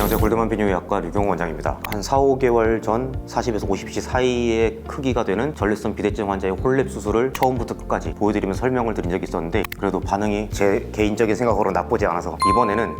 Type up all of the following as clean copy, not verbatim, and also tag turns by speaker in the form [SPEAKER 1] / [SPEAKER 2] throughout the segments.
[SPEAKER 1] 안녕하세요. 골드만 비뇨기학과 류경호 원장입니다. 한 4, 5개월 전 40에서 50cc 사이의 크기가 되는 전립선 비대증 환자의 홀랩 수술을 처음부터 끝까지 보여드리면서 설명을 드린 적이 있었는데 그래도 반응이 제 개인적인 생각으로 나쁘지 않아서 이번에는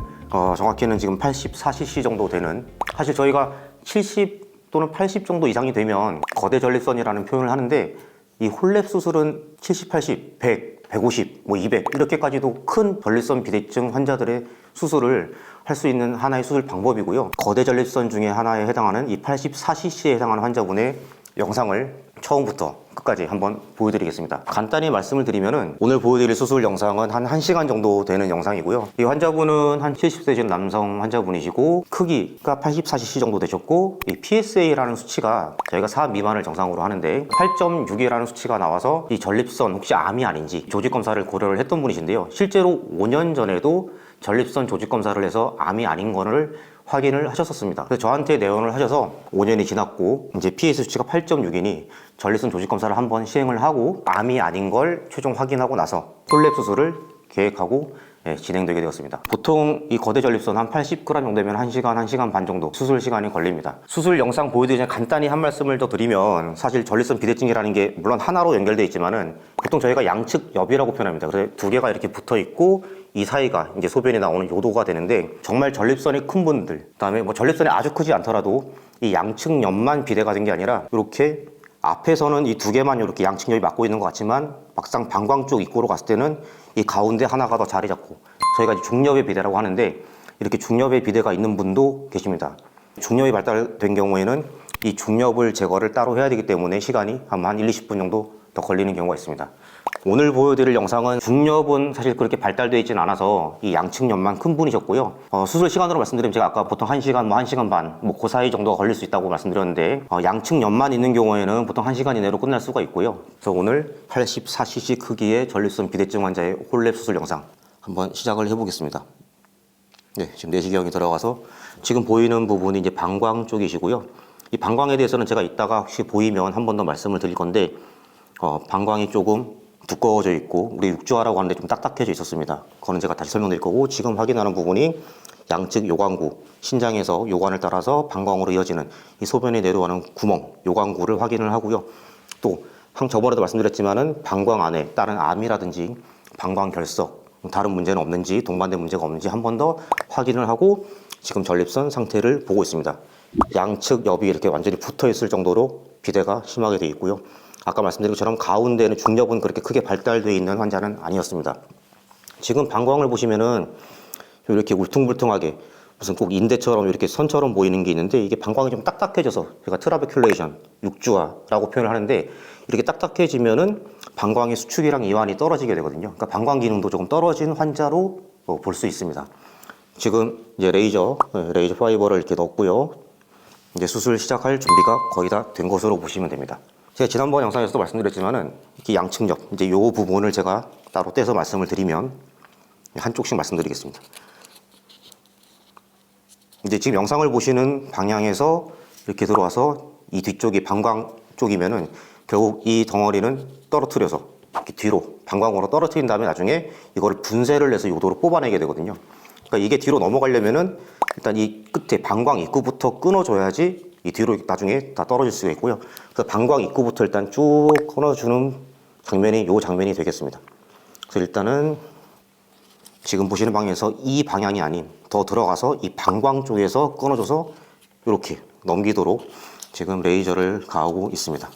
[SPEAKER 1] 정확히는 지금 84cc 정도 되는, 사실 저희가 70 또는 80 정도 이상이 되면 거대 전립선이라는 표현을 하는데 이 홀랩 수술은 70, 80, 100, 150, 200 이렇게까지도 큰 전립선 비대증 환자들의 수술을 할 수 있는 하나의 수술 방법이고요. 거대 전립선 중에 하나에 해당하는 이 84cc에 해당하는 환자분의 영상을 처음부터 끝까지 한번 보여드리겠습니다. 간단히 말씀을 드리면은 오늘 보여드릴 수술 영상은 한 1시간 정도 되는 영상이고요. 이 환자분은 한 70세 전 남성 환자분이시고 크기가 84cc 정도 되셨고 이 PSA라는 수치가 저희가 4 미만을 정상으로 하는데 8.6이라는 수치가 나와서 이 전립선 혹시 암이 아닌지 조직 검사를 고려를 했던 분이신데요. 실제로 5년 전에도 전립선 조직 검사를 해서 암이 아닌 거를 확인을 하셨었습니다. 그래서 저한테 내원을 하셔서 5년이 지났고 이제 PS 수치가 8.6이니 전립선 조직 검사를 한번 시행을 하고 암이 아닌 걸 최종 확인하고 나서 홀랩 수술을 계획하고 진행되게 되었습니다. 보통 이 거대 전립선 한 80g 정도면 1시간, 1시간 반 정도 수술 시간이 걸립니다. 수술 영상 보여드리기 전에 간단히 한 말씀을 더 드리면 사실 전립선 비대증이라는 게 물론 하나로 연결되어 있지만은 보통 저희가 양측 옆이라고 표현합니다. 그래서 두 개가 이렇게 붙어 있고 이 사이가 이제 소변이 나오는 요도가 되는데 정말 전립선이 큰 분들, 그다음에 뭐 전립선이 아주 크지 않더라도 이 양측 옆만 비대가 된 게 아니라 이렇게 앞에서는 이 두 개만 이렇게 양측 옆이 막고 있는 것 같지만 막상 방광 쪽 입구로 갔을 때는 이 가운데 하나가 더 자리 잡고 저희가 이제 중엽의 비대라고 하는데 이렇게 중엽의 비대가 있는 분도 계십니다. 중엽이 발달된 경우에는 이 중엽을 제거를 따로 해야 되기 때문에 시간이 한 1, 20분 정도 더 걸리는 경우가 있습니다. 오늘 보여드릴 영상은 중엽은 사실 그렇게 발달되어 있지는 않아서 이 양측 옆만 큰 분이셨고요. 수술 시간으로 말씀드리면 제가 아까 보통 1시간, 1시간 반, 그 사이 정도가 걸릴 수 있다고 말씀드렸는데 양측 옆만 있는 경우에는 보통 1시간 이내로 끝날 수가 있고요. 그래서 오늘 84cc 크기의 전립선 비대증 환자의 홀랩 수술 영상 한번 시작을 해보겠습니다. 네, 지금 내시경이 들어가서 지금 보이는 부분이 이제 방광 쪽이시고요. 이 방광에 대해서는 제가 이따가 혹시 보이면 한 번 더 말씀을 드릴 건데 방광이 조금 두꺼워져 있고 우리 육주화라고 하는데 좀 딱딱해져 있었습니다. 그거는 제가 다시 설명드릴 거고 지금 확인하는 부분이 양측 요관구, 신장에서 요관을 따라서 방광으로 이어지는 이 소변이 내려가는 구멍, 요관구를 확인을 하고요. 또 저번에도 말씀드렸지만은 방광 안에 다른 암이라든지 방광 결석, 다른 문제는 없는지 동반된 문제가 없는지 한 번 더 확인을 하고 지금 전립선 상태를 보고 있습니다. 양측 옆이 이렇게 완전히 붙어 있을 정도로 비대가 심하게 되어 있고요. 아까 말씀드린 것처럼 가운데는 중엽은 그렇게 크게 발달되어 있는 환자는 아니었습니다. 지금 방광을 보시면은 이렇게 울퉁불퉁하게 무슨 꼭 인대처럼 이렇게 선처럼 보이는 게 있는데 이게 방광이 좀 딱딱해져서 제가 트라베큘레이션, 육주화라고 표현을 하는데 이렇게 딱딱해지면은 방광의 수축이랑 이완이 떨어지게 되거든요. 그러니까 방광 기능도 조금 떨어진 환자로 볼 수 있습니다. 지금 이제 레이저 파이버를 이렇게 넣었고요. 이제 수술 시작할 준비가 거의 다 된 것으로 보시면 됩니다. 제가 지난번 영상에서도 말씀드렸지만은 이렇게 양측 옆, 이제 요 부분을 제가 따로 떼서 말씀을 드리면 한쪽씩 말씀드리겠습니다. 이제 지금 영상을 보시는 방향에서 이렇게 들어와서 이 뒤쪽이 방광 쪽이면은 결국 이 덩어리는 떨어뜨려서 이렇게 뒤로 방광으로 떨어뜨린 다음에 나중에 이거를 분쇄를 해서 요도로 뽑아내게 되거든요. 그러니까 이게 뒤로 넘어가려면은 일단 이 끝에 방광 입구부터 끊어줘야지 이 뒤로 나중에 다 떨어질 수가 있고요. 그래서 방광 입구부터 일단 쭉 끊어주는 장면이 요 장면이 되겠습니다. 그래서 일단은 지금 보시는 방향에서 이 방향이 아닌 더 들어가서 이 방광 쪽에서 끊어줘서 이렇게 넘기도록 지금 레이저를 가하고 있습니다.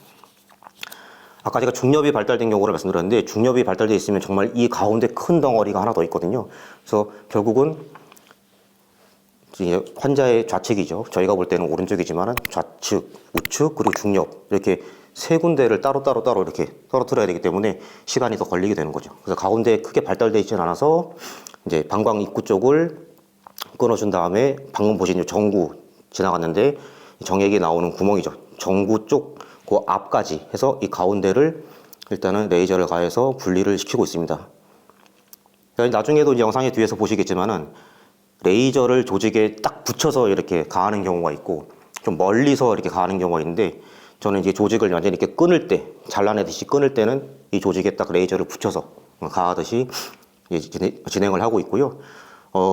[SPEAKER 1] 아까 제가 중엽이 발달된 경우를 말씀드렸는데 중엽이 발달되어 있으면 정말 이 가운데 큰 덩어리가 하나 더 있거든요. 그래서 결국은 환자의 좌측이죠. 저희가 볼 때는 오른쪽이지만 좌측, 우측, 그리고 중엽 이렇게 세 군데를 따로 이렇게 떨어뜨려야 되기 때문에 시간이 더 걸리게 되는 거죠. 그래서 가운데 크게 발달되어 있지는 않아서 이제 방광 입구 쪽을 끊어준 다음에 방금 보신 정구 지나갔는데 정액이 나오는 구멍이죠. 정구 쪽 그 앞까지 해서 이 가운데를 일단은 레이저를 가해서 분리를 시키고 있습니다. 나중에도 이제 영상의 뒤에서 보시겠지만은 레이저를 조직에 딱 붙여서 이렇게 가하는 경우가 있고 좀 멀리서 이렇게 가하는 경우가 있는데 저는 이제 조직을 완전히 이렇게 끊을 때 잘라내듯이 끊을 때는 이 조직에 딱 레이저를 붙여서 가하듯이 진행을 하고 있고요.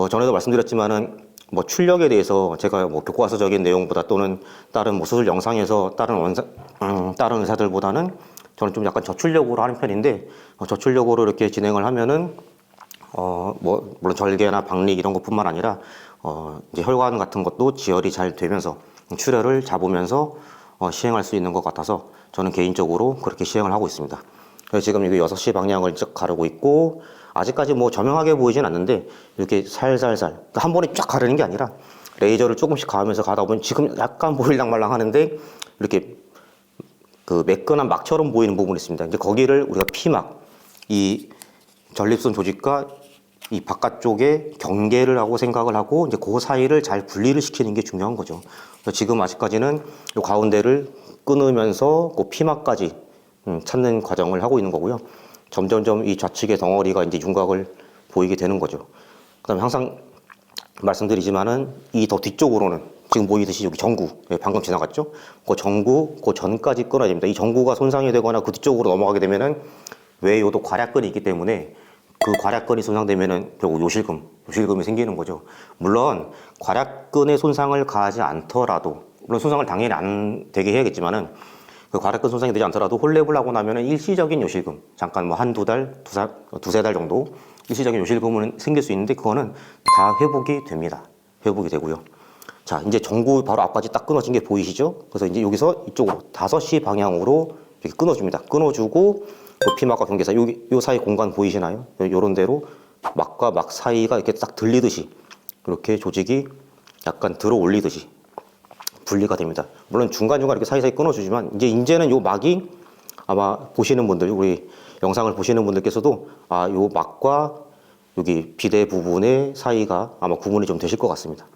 [SPEAKER 1] 전에도 말씀드렸지만은 뭐 출력에 대해서 제가 뭐 교과서적인 내용보다 또는 다른 뭐 수술 영상에서 다른 의사들보다는 저는 좀 약간 저출력으로 하는 편인데 저출력으로 이렇게 진행을 하면은 뭐 물론 절개나 박리 이런 것뿐만 아니라 이제 혈관 같은 것도 지혈이 잘 되면서 출혈을 잡으면서 시행할 수 있는 것 같아서 저는 개인적으로 그렇게 시행을 하고 있습니다. 그래서 지금 이게 6시 방향을 쭉 가르고 있고 아직까지 뭐 저명하게 보이진 않는데 이렇게 살살살 그러니까 한 번에 쫙 가르는 게 아니라 레이저를 조금씩 가하면서 가다 보면 지금 약간 보일랑말랑 하는데 이렇게 그 매끈한 막처럼 보이는 부분이 있습니다. 이제 거기를 우리가 피막, 이 전립선 조직과 이 바깥쪽에 경계를 하고 생각을 하고 이제 그 사이를 잘 분리를 시키는 게 중요한 거죠. 지금 아직까지는 이 가운데를 끊으면서 그 피막까지 찾는 과정을 하고 있는 거고요. 점점점 이 좌측의 덩어리가 이제 윤곽을 보이게 되는 거죠. 그다음에 항상 말씀드리지만은 이 더 뒤쪽으로는 지금 보이듯이 여기 정구, 방금 지나갔죠? 그 정구, 그 전까지 끊어야 됩니다. 이 정구가 손상이 되거나 그 뒤쪽으로 넘어가게 되면은 외요도 괄약근이 있기 때문에 그 괄약근이 손상되면은 결국 요실금이 생기는 거죠. 물론 괄약근에 손상을 가하지 않더라도 물론 손상을 당연히 안 되게 해야겠지만은 그 괄약근 손상이 되지 않더라도 홀랩을 하고 나면은 일시적인 요실금 잠깐 뭐 한두 달, 두세 달 정도 일시적인 요실금은 생길 수 있는데 그거는 다 회복이 됩니다. 회복이 되고요. 자, 이제 정구 바로 앞까지 딱 끊어진 게 보이시죠? 그래서 이제 여기서 이쪽으로 5시 방향으로 이렇게 끊어줍니다. 끊어주고 그 피막과 경계사 요 사이 공간 보이시나요? 요런 대로 막과 막 사이가 이렇게 딱 들리듯이 이렇게 조직이 약간 들어 올리듯이 분리가 됩니다. 물론 중간중간 이렇게 사이사이 끊어주지만 이제는 요 막이 아마 보시는 분들 우리 영상을 보시는 분들께서도 요 막과 여기 비대 부분의 사이가 아마 구분이 좀 되실 것 같습니다.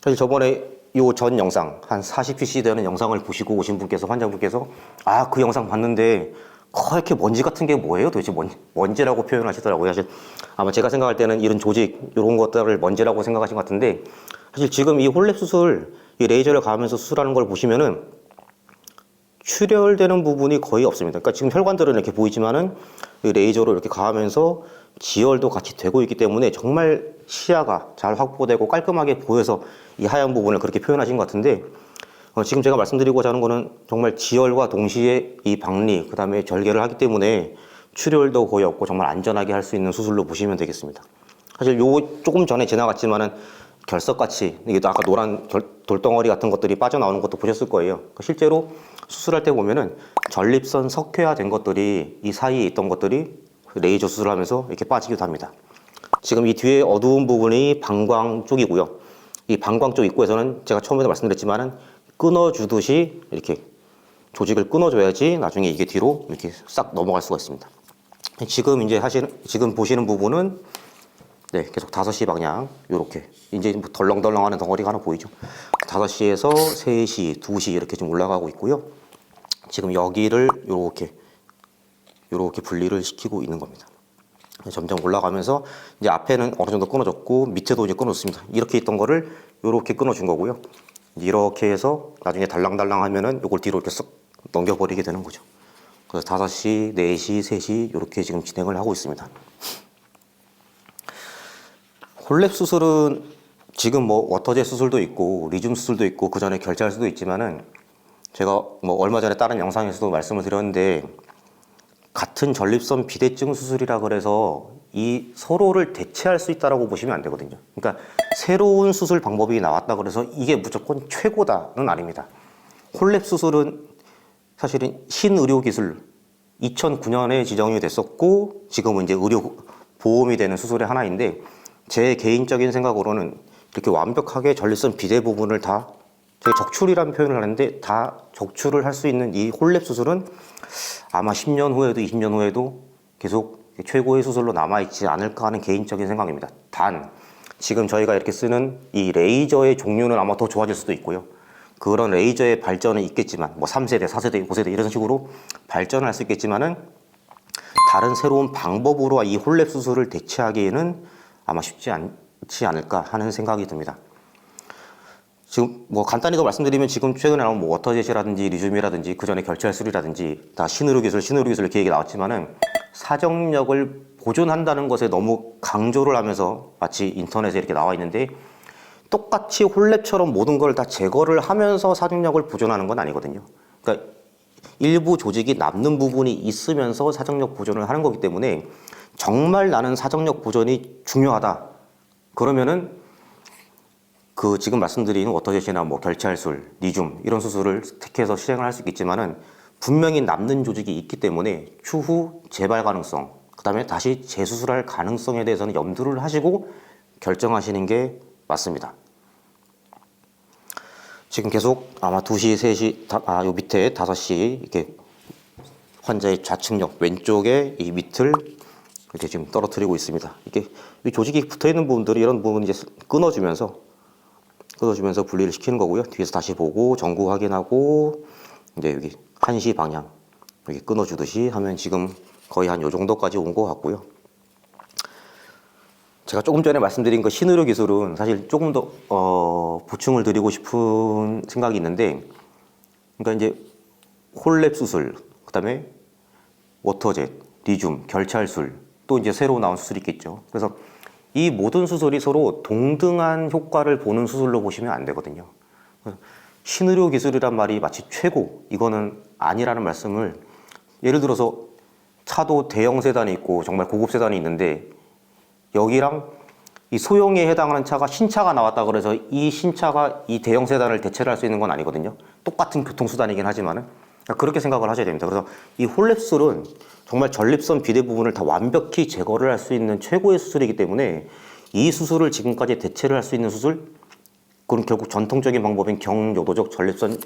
[SPEAKER 1] 사실 저번에 요 전 영상 한 40cc 되는 영상을 보시고 오신 분께서 환자분께서 그 영상 봤는데 이렇게 먼지 같은 게 뭐예요? 도대체 먼지라고 표현하시더라고요. 사실 아마 제가 생각할 때는 이런 조직 이런 것들을 먼지라고 생각하신 것 같은데 사실 지금 이 홀랩 수술 이 레이저를 가하면서 수술하는 걸 보시면은 출혈되는 부분이 거의 없습니다. 그러니까 지금 혈관들은 이렇게 보이지만은 이 레이저로 이렇게 가하면서 지혈도 같이 되고 있기 때문에 정말 시야가 잘 확보되고 깔끔하게 보여서 이 하얀 부분을 그렇게 표현하신 것 같은데 지금 제가 말씀드리고자 하는 거는 정말 지혈과 동시에 이 박리 그 다음에 절개를 하기 때문에 출혈도 거의 없고 정말 안전하게 할 수 있는 수술로 보시면 되겠습니다. 사실 요 조금 전에 지나갔지만은 결석같이 이게 아까 노란 돌덩어리 같은 것들이 빠져나오는 것도 보셨을 거예요. 실제로 수술할 때 보면은 전립선 석회화된 것들이 이 사이에 있던 것들이 레이저 수술을 하면서 이렇게 빠지기도 합니다. 지금 이 뒤에 어두운 부분이 방광 쪽이고요. 이 방광 쪽 입구에서는 제가 처음에도 말씀드렸지만은 끊어주듯이 이렇게 조직을 끊어줘야지 나중에 이게 뒤로 이렇게 싹 넘어갈 수가 있습니다. 지금 보시는 부분은 계속 5시 방향 요렇게 이제 뭐 덜렁덜렁하는 덩어리가 하나 보이죠. 5시에서 3시, 2시 이렇게 좀 올라가고 있고요. 지금 여기를 요렇게 분리를 시키고 있는 겁니다. 점점 올라가면서 이제 앞에는 어느 정도 끊어졌고 밑에도 이제 끊어졌습니다. 이렇게 있던 거를 요렇게 끊어준 거고요. 이렇게 해서 나중에 달랑달랑 하면은 요걸 뒤로 이렇게 쓱 넘겨버리게 되는 거죠. 그래서 5시, 4시, 3시 이렇게 지금 진행을 하고 있습니다. 홀랩 수술은 지금 뭐 워터젯 수술도 있고 리줌 수술도 있고 그 전에 결제할 수도 있지만은 제가 뭐 얼마 전에 다른 영상에서도 말씀을 드렸는데 같은 전립선 비대증 수술이라 그래서 이 서로를 대체할 수 있다라고 보시면 안 되거든요. 그러니까 새로운 수술 방법이 나왔다 그래서 이게 무조건 최고다는 아닙니다. 홀랩 수술은 사실은 신의료 기술 2009년에 지정이 됐었고 지금은 이제 의료 보험이 되는 수술의 하나인데 제 개인적인 생각으로는 이렇게 완벽하게 전립선 비대 부분을 다 제가 적출이라는 표현을 하는데 다 적출을 할 수 있는 이 홀랩 수술은 아마 10년 후에도 20년 후에도 계속 최고의 수술로 남아있지 않을까 하는 개인적인 생각입니다. 단 지금 저희가 이렇게 쓰는 이 레이저의 종류는 아마 더 좋아질 수도 있고요. 그런 레이저의 발전은 있겠지만 뭐 3세대, 4세대, 5세대 이런 식으로 발전을 할 수 있겠지만은 다른 새로운 방법으로 이 홀랩 수술을 대체하기에는 아마 쉽지 않지 않을까 하는 생각이 듭니다. 지금 뭐 간단히 더 말씀드리면 지금 최근에 나온 뭐 워터젯이라든지 리줌이라든지 그 전에 결제할 수술이라든지 다 신의료 기술 이렇게 얘기 나왔지만은 사정력을 보존한다는 것에 너무 강조를 하면서 마치 인터넷에 이렇게 나와 있는데 똑같이 홀랩처럼 모든 걸 다 제거를 하면서 사정력을 보존하는 건 아니거든요. 그러니까 일부 조직이 남는 부분이 있으면서 사정력 보존을 하는 거기 때문에 정말 나는 사정력 보존이 중요하다. 그러면은 그 지금 말씀드린 워터젯이나 뭐 결찰술, 리줌 이런 수술을 택해서 시행을 할 수 있겠지만은 분명히 남는 조직이 있기 때문에 추후 재발 가능성, 그다음에 다시 재수술할 가능성에 대해서는 염두를 하시고 결정하시는 게 맞습니다. 지금 계속 아마 2시, 3시, 요 밑에 5시 이렇게 환자의 좌측옆 왼쪽에 이 밑을 이렇게 지금 떨어뜨리고 있습니다. 이게 이 조직이 붙어 있는 부분들이 이런 부분 이제 끊어주면서 분리를 시키는 거고요. 뒤에서 다시 보고 전구 확인하고 이제 여기 1시 방향 여기 끊어주듯이 하면 지금 거의 한 요 정도까지 온 것 같고요. 제가 조금 전에 말씀드린 그 신의료 기술은 사실 조금 더 보충을 드리고 싶은 생각이 있는데, 그러니까 이제 홀랩 수술, 그다음에 워터젯, 리줌, 결찰술, 또 이제 새로 나온 수술이 있겠죠. 그래서 이 모든 수술이 서로 동등한 효과를 보는 수술로 보시면 안 되거든요. 신의료 기술이란 말이 마치 최고, 이거는 아니라는 말씀을, 예를 들어서 차도 대형 세단이 있고 정말 고급 세단이 있는데 여기랑 이 소형에 해당하는 차가 신차가 나왔다 그래서 이 신차가 이 대형 세단을 대체를 할 수 있는 건 아니거든요. 똑같은 교통수단이긴 하지만은 그렇게 생각을 하셔야 됩니다. 그래서 이 홀랩술은 정말 전립선 비대 부분을 다 완벽히 제거를 할 수 있는 최고의 수술이기 때문에 이 수술을 지금까지 대체를 할 수 있는 수술, 그건 결국 전통적인 방법인 경요도적 전립선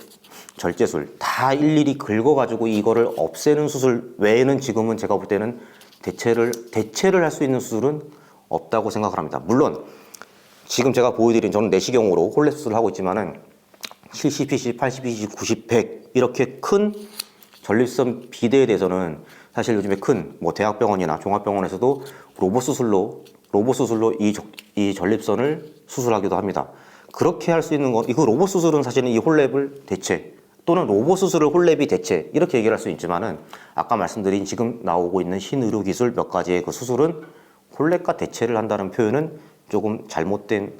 [SPEAKER 1] 절제술 다 일일이 긁어가지고 이거를 없애는 수술 외에는 지금은 제가 볼 때는 대체를 할 수 있는 수술은 없다고 생각을 합니다. 물론 지금 제가 보여드린, 저는 내시경으로 홀랩 수술을 하고 있지만은 70cc, 80cc, 90, 100 이렇게 큰 전립선 비대에 대해서는 사실 요즘에 큰 뭐 대학병원이나 종합병원에서도 로봇 수술로 이 전립선을 수술하기도 합니다. 그렇게 할 수 있는 건, 이거 로봇 수술은 사실은 이 홀랩을 대체 또는 로봇 수술을 홀랩이 대체 이렇게 얘기를 할 수 있지만은 아까 말씀드린 지금 나오고 있는 신의료 기술 몇 가지의 그 수술은 홀랩과 대체를 한다는 표현은 조금 잘못된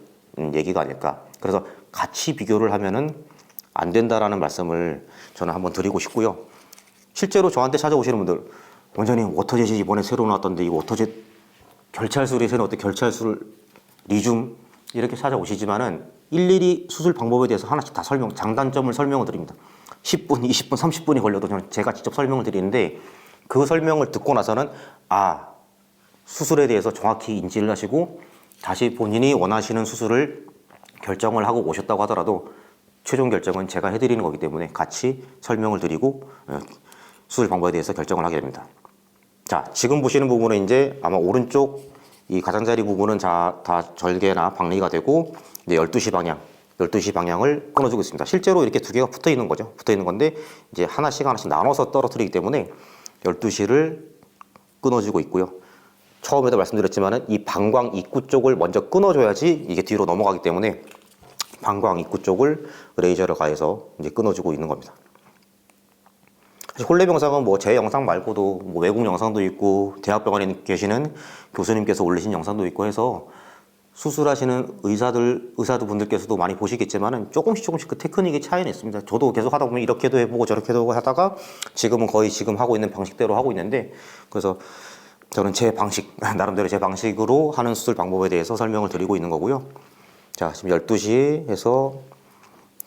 [SPEAKER 1] 얘기가 아닐까. 그래서 같이 비교를 하면은 안 된다라는 말씀을 저는 한번 드리고 싶고요. 실제로 저한테 찾아오시는 분들, 원장님 워터젯이 이번에 새로 나왔던데 이 워터젯 결찰술이 새로 나왔대, 결찰술 리줌 이렇게 찾아오시지만은 일일이 수술 방법에 대해서 하나씩 다 장단점을 설명을 드립니다. 10분, 20분, 30분이 걸려도 저는 제가 직접 설명을 드리는데 그 설명을 듣고 나서는 수술에 대해서 정확히 인지를 하시고 다시 본인이 원하시는 수술을 결정을 하고 오셨다고 하더라도 최종 결정은 제가 해드리는 거기 때문에 같이 설명을 드리고 수술 방법에 대해서 결정을 하게 됩니다. 자, 지금 보시는 부분은 이제 아마 오른쪽 이 가장자리 부분은 다 절개나 박리가 되고 이제 12시 방향을 끊어주고 있습니다. 실제로 이렇게 두 개가 붙어 있는 거죠. 붙어 있는 건데 이제 하나씩 나눠서 떨어뜨리기 때문에 12시를 끊어주고 있고요. 처음에도 말씀드렸지만은 이 방광 입구 쪽을 먼저 끊어줘야지 이게 뒤로 넘어가기 때문에 방광 입구 쪽을 레이저를 가해서 이제 끊어주고 있는 겁니다. 홀랩 영상은 뭐 제 영상 말고도 뭐 외국 영상도 있고 대학병원에 계시는 교수님께서 올리신 영상도 있고 해서 수술하시는 의사분들께서도 많이 보시겠지만은 조금씩 그 테크닉의 차이는 있습니다. 저도 계속 하다 보면 이렇게도 해보고 저렇게도 하다가 지금은 거의 지금 하고 있는 방식대로 하고 있는데, 그래서 저는 제 방식, 나름대로 제 방식으로 하는 수술 방법에 대해서 설명을 드리고 있는 거고요. 자, 지금 12시 해서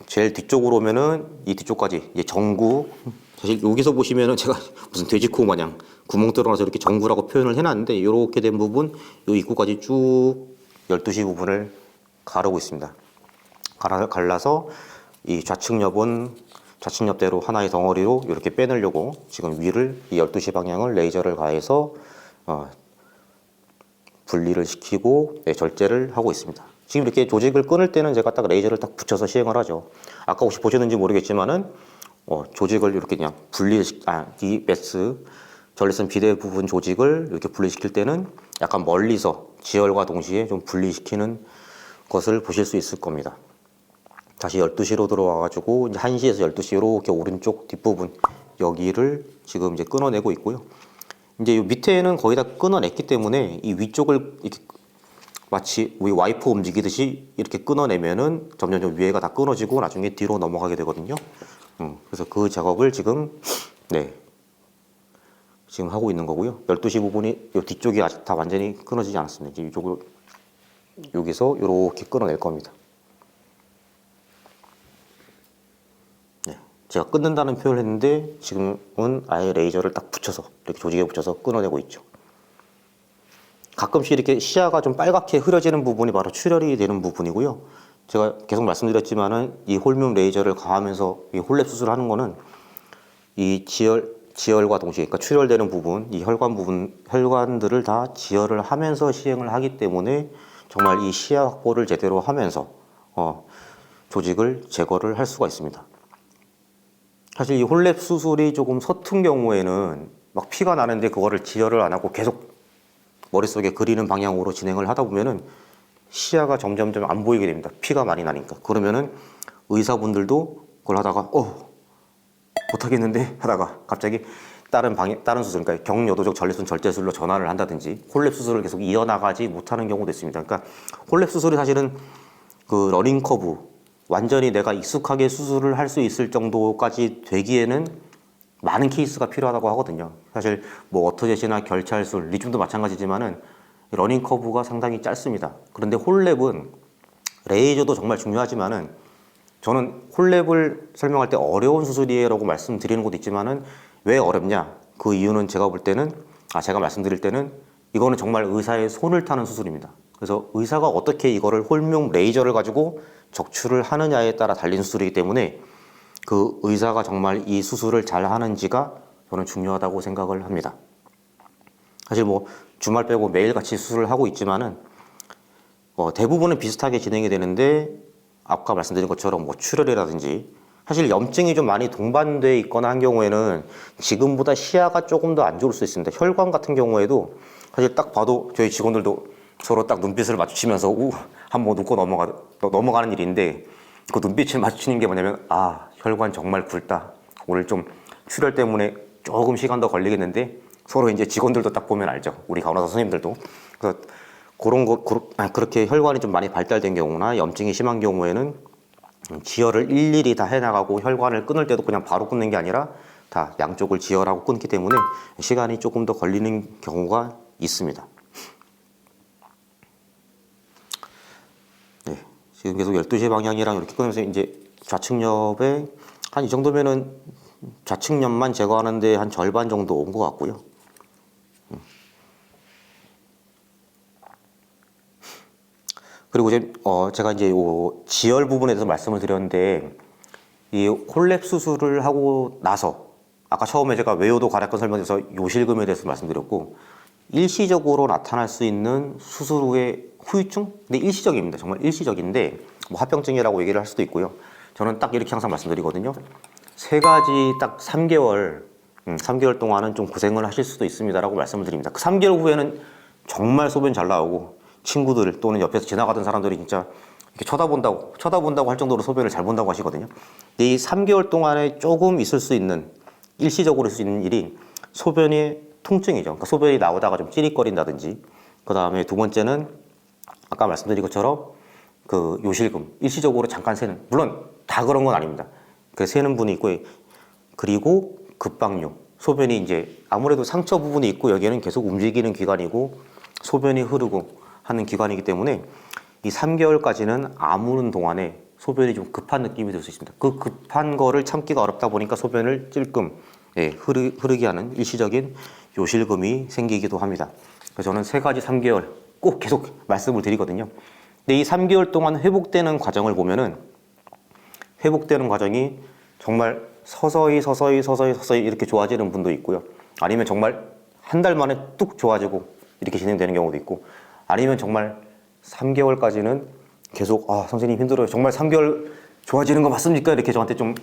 [SPEAKER 1] 제일 뒤쪽으로 오면은 이 뒤쪽까지 이제 정구, 사실 여기서 보시면은 제가 무슨 돼지코 마냥 구멍 뚫어놔서 이렇게 정구라고 표현을 해놨는데 이렇게 된 부분, 요 입구까지 쭉 12시 부분을 가르고 있습니다. 갈라서 이 좌측옆대로 하나의 덩어리로 이렇게 빼내려고 지금 위를 이 12시 방향을 레이저를 가해서 분리를 시키고 절제를 하고 있습니다. 지금 이렇게 조직을 끊을 때는 제가 딱 레이저를 딱 붙여서 시행을 하죠. 아까 혹시 보셨는지 모르겠지만은 조직을 이렇게 그냥 이 메스 전립선 비대 부분 조직을 이렇게 분리시킬 때는 약간 멀리서 지혈과 동시에 좀 분리시키는 것을 보실 수 있을 겁니다. 다시 12시로 들어와가지고 이제 1시에서 12시 이렇게 오른쪽 뒷부분 여기를 지금 이제 끊어내고 있고요. 이제 이 밑에는 거의 다 끊어냈기 때문에 이 위쪽을 이렇게 마치 우리 와이퍼 움직이듯이 이렇게 끊어내면은 점점 위에가 다 끊어지고 나중에 뒤로 넘어가게 되거든요. 그래서 그 작업을 지금 지금 하고 있는 거고요. 12시 부분이 이 뒤쪽이 아직 다 완전히 끊어지지 않았습니다. 이제 이쪽을 여기서 이렇게 끊어낼 겁니다. 제가 끊는다는 표현을 했는데 지금은 아예 레이저를 딱 붙여서 이렇게 조직에 붙여서 끊어내고 있죠. 가끔씩 이렇게 시야가 좀 빨갛게 흐려지는 부분이 바로 출혈이 되는 부분이고요. 제가 계속 말씀드렸지만은 이 홀뮨 레이저를 가하면서 이 홀랩 수술을 하는 거는 이 지혈과 동시에, 그러니까 출혈되는 부분, 이 혈관들을 다 지혈을 하면서 시행을 하기 때문에 정말 이 시야 확보를 제대로 하면서 조직을 제거를 할 수가 있습니다. 사실 이 홀랩 수술이 조금 서툰 경우에는 막 피가 나는데 그거를 지혈을 안 하고 계속 머릿속에 그리는 방향으로 진행을 하다 보면은 시야가 점점점 안 보이게 됩니다. 피가 많이 나니까. 그러면은 의사분들도 그걸 하다가 못하겠는데 하다가 갑자기 다른 수술, 그러니까 경여도적 전립선 절제술로 전환을 한다든지 홀랩 수술을 계속 이어나가지 못하는 경우도 있습니다. 그러니까 홀랩 수술이 사실은 그 러닝 커브, 완전히 내가 익숙하게 수술을 할 수 있을 정도까지 되기에는 많은 케이스가 필요하다고 하거든요. 사실 뭐 어토제시나 결찰술, 리튬도 마찬가지지만은 러닝 커브가 상당히 짧습니다. 그런데 홀랩은 레이저도 정말 중요하지만은 저는 홀랩을 설명할 때 어려운 수술이라고 말씀드리는 것도 있지만은 왜 어렵냐? 그 이유는 제가 볼 때는 제가 말씀드릴 때는 이거는 정말 의사의 손을 타는 수술입니다. 그래서 의사가 어떻게 이거를 홀뮨 레이저를 가지고 적출을 하느냐에 따라 달린 수술이기 때문에 그 의사가 정말 이 수술을 잘 하는지가 저는 중요하다고 생각을 합니다. 사실 뭐 주말 빼고 매일같이 수술을 하고 있지만은 대부분은 비슷하게 진행이 되는데 아까 말씀드린 것처럼 뭐 출혈이라든지 사실 염증이 좀 많이 동반돼 있거나 한 경우에는 지금보다 시야가 조금 더 안 좋을 수 있습니다. 혈관 같은 경우에도 사실 딱 봐도 저희 직원들도 서로 딱 눈빛을 마주치면서 한번 웃고 넘어가는 일인데 그 눈빛을 마주치는 게 뭐냐면 혈관 정말 굵다. 오늘 좀 출혈 때문에 조금 시간 더 걸리겠는데 서로 이제 직원들도 딱 보면 알죠. 우리 간호사 선생님들도. 그래서 그렇게 혈관이 좀 많이 발달된 경우나 염증이 심한 경우에는 지혈을 일일이 다 해나가고 혈관을 끊을 때도 그냥 바로 끊는 게 아니라 다 양쪽을 지혈하고 끊기 때문에 시간이 조금 더 걸리는 경우가 있습니다. 지금 계속 12시 방향이랑 이렇게 끊으면서 이제 좌측옆에 한 이 정도면은 좌측옆만 제거하는데 한 절반 정도 온 것 같고요. 그리고 이제 제가 이제 지혈 부분에 대해서 말씀을 드렸는데 이 홀랩 수술을 하고 나서 아까 처음에 제가 외요도 괄약근 설명에서 요실금에 대해서 말씀드렸고 일시적으로 나타날 수 있는 수술 후의 후유증? 근데 일시적입니다. 정말 일시적인데 뭐 합병증이라고 얘기를 할 수도 있고요. 저는 딱 이렇게 항상 말씀드리거든요. 세 가지 딱 3개월 동안은 좀 고생을 하실 수도 있습니다라고 말씀을 드립니다. 그 3개월 후에는 정말 소변 잘 나오고 친구들 또는 옆에서 지나가던 사람들이 진짜 이렇게 쳐다본다고 할 정도로 소변을 잘 본다고 하시거든요. 근데 이 3개월 동안에 조금 있을 수 있는 일시적으로 있을 수 있는 일이 소변의 통증이죠. 그러니까 소변이 나오다가 좀 찌릿거린다든지 그 다음에 두 번째는 아까 말씀드린 것처럼 그 요실금 일시적으로 잠깐 새는 물론 다 그런 건 아닙니다. 그 새는 분이 있고 그리고 급박류 소변이 이제 아무래도 상처 부분이 있고 여기에는 계속 움직이는 기관이고 소변이 흐르고 하는 기관이기 때문에 이 3개월까지는 아무는 동안에 소변이 좀 급한 느낌이 들 수 있습니다. 그 급한 거를 참기가 어렵다 보니까 소변을 찔끔 흐르게 하는 일시적인 요실금이 생기기도 합니다. 그래서 저는 세 가지 3개월 꼭 계속 말씀을 드리거든요. 근데 이 3개월 동안 회복되는 과정을 보면은 회복되는 과정이 정말 서서히 이렇게 좋아지는 분도 있고요. 아니면 정말 한 달 만에 뚝 좋아지고 이렇게 진행되는 경우도 있고 아니면 정말 3개월까지는 계속 선생님 힘들어요. 정말 3개월 좋아지는 거 맞습니까? 이렇게 저한테 좀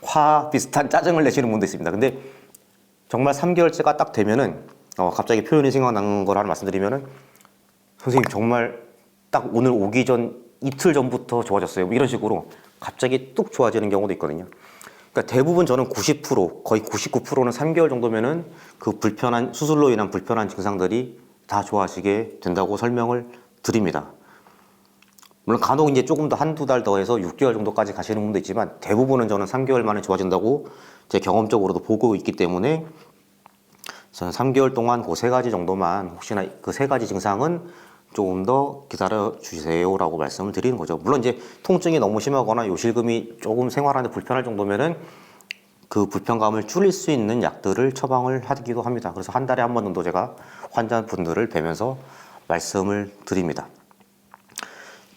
[SPEAKER 1] 화 비슷한 짜증을 내시는 분도 있습니다. 근데 정말 3개월째가 딱 되면은 갑자기 표현이 생각나는 걸 하나 말씀드리면은 선생님 정말 딱 오늘 오기 전 이틀 전부터 좋아졌어요. 뭐 이런 식으로 갑자기 뚝 좋아지는 경우도 있거든요. 그러니까 대부분 저는 90% 거의 99%는 3개월 정도면은 그 수술로 인한 불편한 증상들이 다 좋아지게 된다고 설명을 드립니다. 물론 간혹 이제 조금 더 한두 달 더 해서 6개월 정도까지 가시는 분도 있지만 대부분은 저는 3개월 만에 좋아진다고 제 경험적으로도 보고 있기 때문에 저는 3개월 동안 그 3가지 정도만 혹시나 그 3가지 증상은 조금 더 기다려 주세요라고 말씀을 드리는 거죠. 물론 이제 통증이 너무 심하거나 요실금이 조금 생활하는데 불편할 정도면은 그 불편감을 줄일 수 있는 약들을 처방을 하기도 합니다. 그래서 한 달에 한 번 정도 제가 환자분들을 뵈면서 말씀을 드립니다.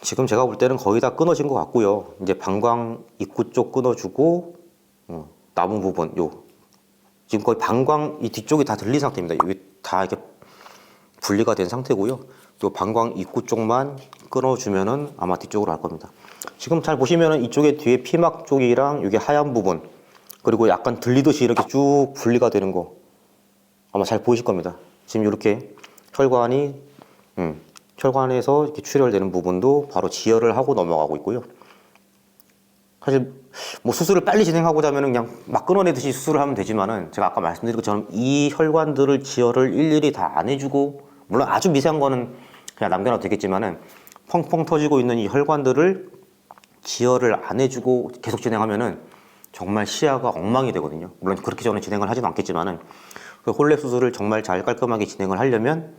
[SPEAKER 1] 지금 제가 볼 때는 거의 다 끊어진 것 같고요. 이제 방광 입구 쪽 끊어주고 남은 부분 지금 거의 방광 이 뒤쪽이 다 들린 상태입니다. 여기 다 이렇게 분리가 된 상태고요. 또 방광 입구 쪽만 끊어주면은 아마 뒤쪽으로 갈 겁니다. 지금 잘 보시면은 이쪽에 뒤에 피막 쪽이랑 이게 하얀 부분 그리고 약간 들리듯이 이렇게 쭉 분리가 되는 거 아마 잘 보이실 겁니다. 지금 이렇게 혈관에서 이렇게 출혈되는 부분도 바로 지혈을 하고 넘어가고 있고요. 사실 뭐 수술을 빨리 진행하고자 하면 그냥 막 끊어내듯이 수술을 하면 되지만은 제가 아까 말씀드린 것처럼 이 혈관들을 지혈을 일일이 다 안 해주고 물론 아주 미세한 거는 그냥 남겨놔도 되겠지만은 펑펑 터지고 있는 이 혈관들을 지혈을 안 해주고 계속 진행하면은 정말 시야가 엉망이 되거든요. 물론 그렇게 저는 진행을 하지는 않겠지만은 그 홀랩 수술을 정말 잘 깔끔하게 진행을 하려면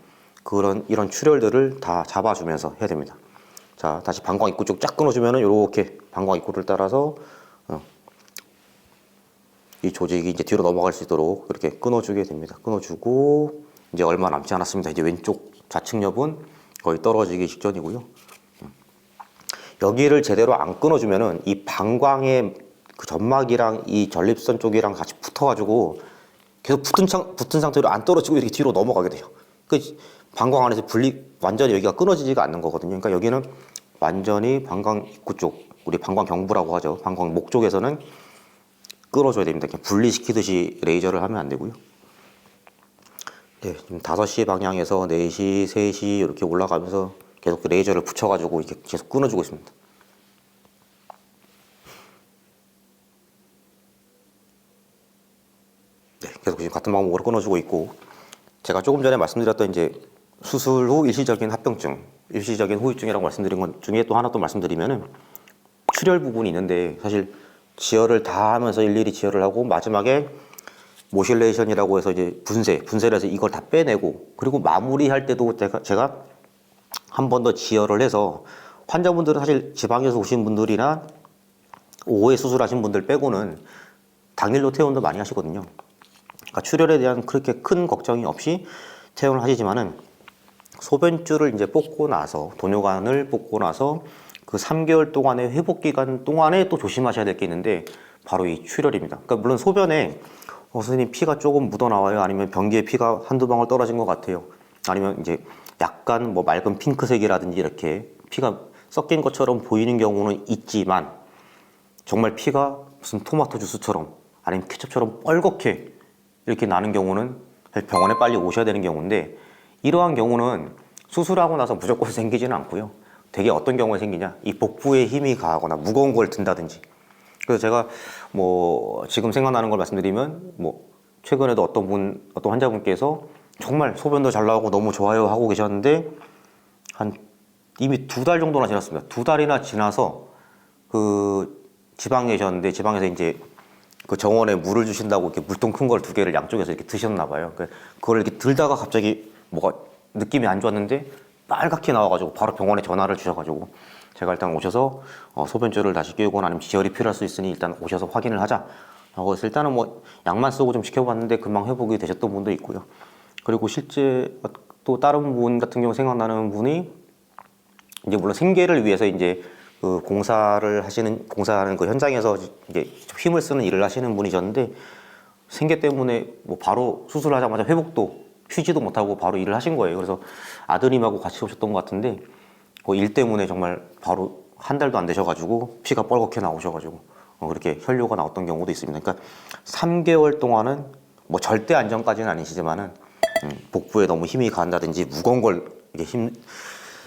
[SPEAKER 1] 이런 출혈들을 다 잡아주면서 해야 됩니다. 자, 다시 방광 입구 쪽 쫙 끊어주면은 이렇게 방광 입구를 따라서 이 조직이 이제 뒤로 넘어갈 수 있도록 이렇게 끊어주게 됩니다. 끊어주고 이제 얼마 남지 않았습니다. 이제 왼쪽 좌측엽은 거의 떨어지기 직전이고요. 여기를 제대로 안 끊어주면은 이 방광의 그 점막이랑 이 전립선 쪽이랑 같이 붙어가지고 계속 붙은 상태로 안 떨어지고 이렇게 뒤로 넘어가게 돼요. 그 방광 안에서 완전히 여기가 끊어지지가 않는 거거든요. 그러니까 여기는 완전히 방광 입구 쪽, 우리 방광 경부라고 하죠. 방광 목 쪽에서는 끊어줘야 됩니다. 그냥 분리시키듯이 레이저를 하면 안 되고요. 네, 지금 5시 방향에서 4시, 3시 이렇게 올라가면서 계속 그 레이저를 붙여가지고 이렇게 계속 끊어주고 있습니다. 네, 계속 지금 같은 방법으로 끊어주고 있고 제가 조금 전에 말씀드렸던 이제 수술 후 일시적인 합병증, 일시적인 후유증이라고 말씀드린 것 중에 또 하나 또 말씀드리면은 출혈 부분이 있는데 사실 지혈을 다 하면서 일일이 지혈을 하고 마지막에 모실레이션이라고 해서 이제 분쇄를 해서 이걸 다 빼내고 그리고 마무리할 때도 제가 한 번 더 지혈을 해서 환자분들은 사실 지방에서 오신 분들이나 오후에 수술하신 분들 빼고는 당일로 퇴원도 많이 하시거든요. 그러니까 출혈에 대한 그렇게 큰 걱정이 없이 퇴원을 하시지만은 소변줄을 이제 뽑고 나서 도뇨관을 뽑고 나서 그 3개월 동안의 회복 기간 동안에 또 조심하셔야 될 게 있는데 바로 이 출혈입니다. 그러니까 물론 소변에 선생님 피가 조금 묻어 나와요. 아니면 변기에 피가 한두 방울 떨어진 것 같아요. 아니면 이제 약간 뭐 맑은 핑크색이라든지 이렇게 피가 섞인 것처럼 보이는 경우는 있지만 정말 피가 무슨 토마토 주스처럼 아니면 케첩처럼 뻘겋게 이렇게 나는 경우는 병원에 빨리 오셔야 되는 경우인데 이러한 경우는 수술하고 나서 무조건 생기지는 않고요. 되게 어떤 경우에 생기냐? 이 복부에 힘이 가하거나 무거운 걸 든다든지. 그래서 제가 뭐 지금 생각나는 걸 말씀드리면 뭐 최근에도 어떤 환자분께서 정말 소변도 잘 나오고 너무 좋아요 하고 계셨는데 이미 2달 정도나 지났습니다. 2달이나 지나서 그 지방에 계셨는데 지방에서 이제 그 정원에 물을 주신다고 이렇게 물통 큰 걸 2개를 양쪽에서 이렇게 드셨나 봐요. 그걸 이렇게 들다가 갑자기 뭐가 느낌이 안 좋았는데 빨갛게 나와가지고 바로 병원에 전화를 주셔가지고 제가 일단 오셔서 소변줄을 다시 끼우거나 아니면 지혈이 필요할 수 있으니 일단 오셔서 확인을 하자 라고 해서 일단은 뭐 약만 쓰고 좀 지켜봤는데 금방 회복이 되셨던 분도 있고요. 그리고 실제 또 다른 분 같은 경우 생각나는 분이 이제 물론 생계를 위해서 이제 그 공사하는 그 현장에서 이제 힘을 쓰는 일을 하시는 분이셨는데 생계 때문에 뭐 바로 수술하자마자 회복도 쉬지도 못하고 바로 일을 하신 거예요. 그래서 아드님하고 같이 오셨던 것 같은데 그 일 때문에 정말 바로 한 달도 안 되셔가지고 피가 뻘겋게 나오셔가지고 그렇게 혈뇨가 나왔던 경우도 있습니다. 그러니까 3개월 동안은 뭐 절대 안정까지는 아니시지만은 복부에 너무 힘이 간다든지 무거운 걸 이렇게 힘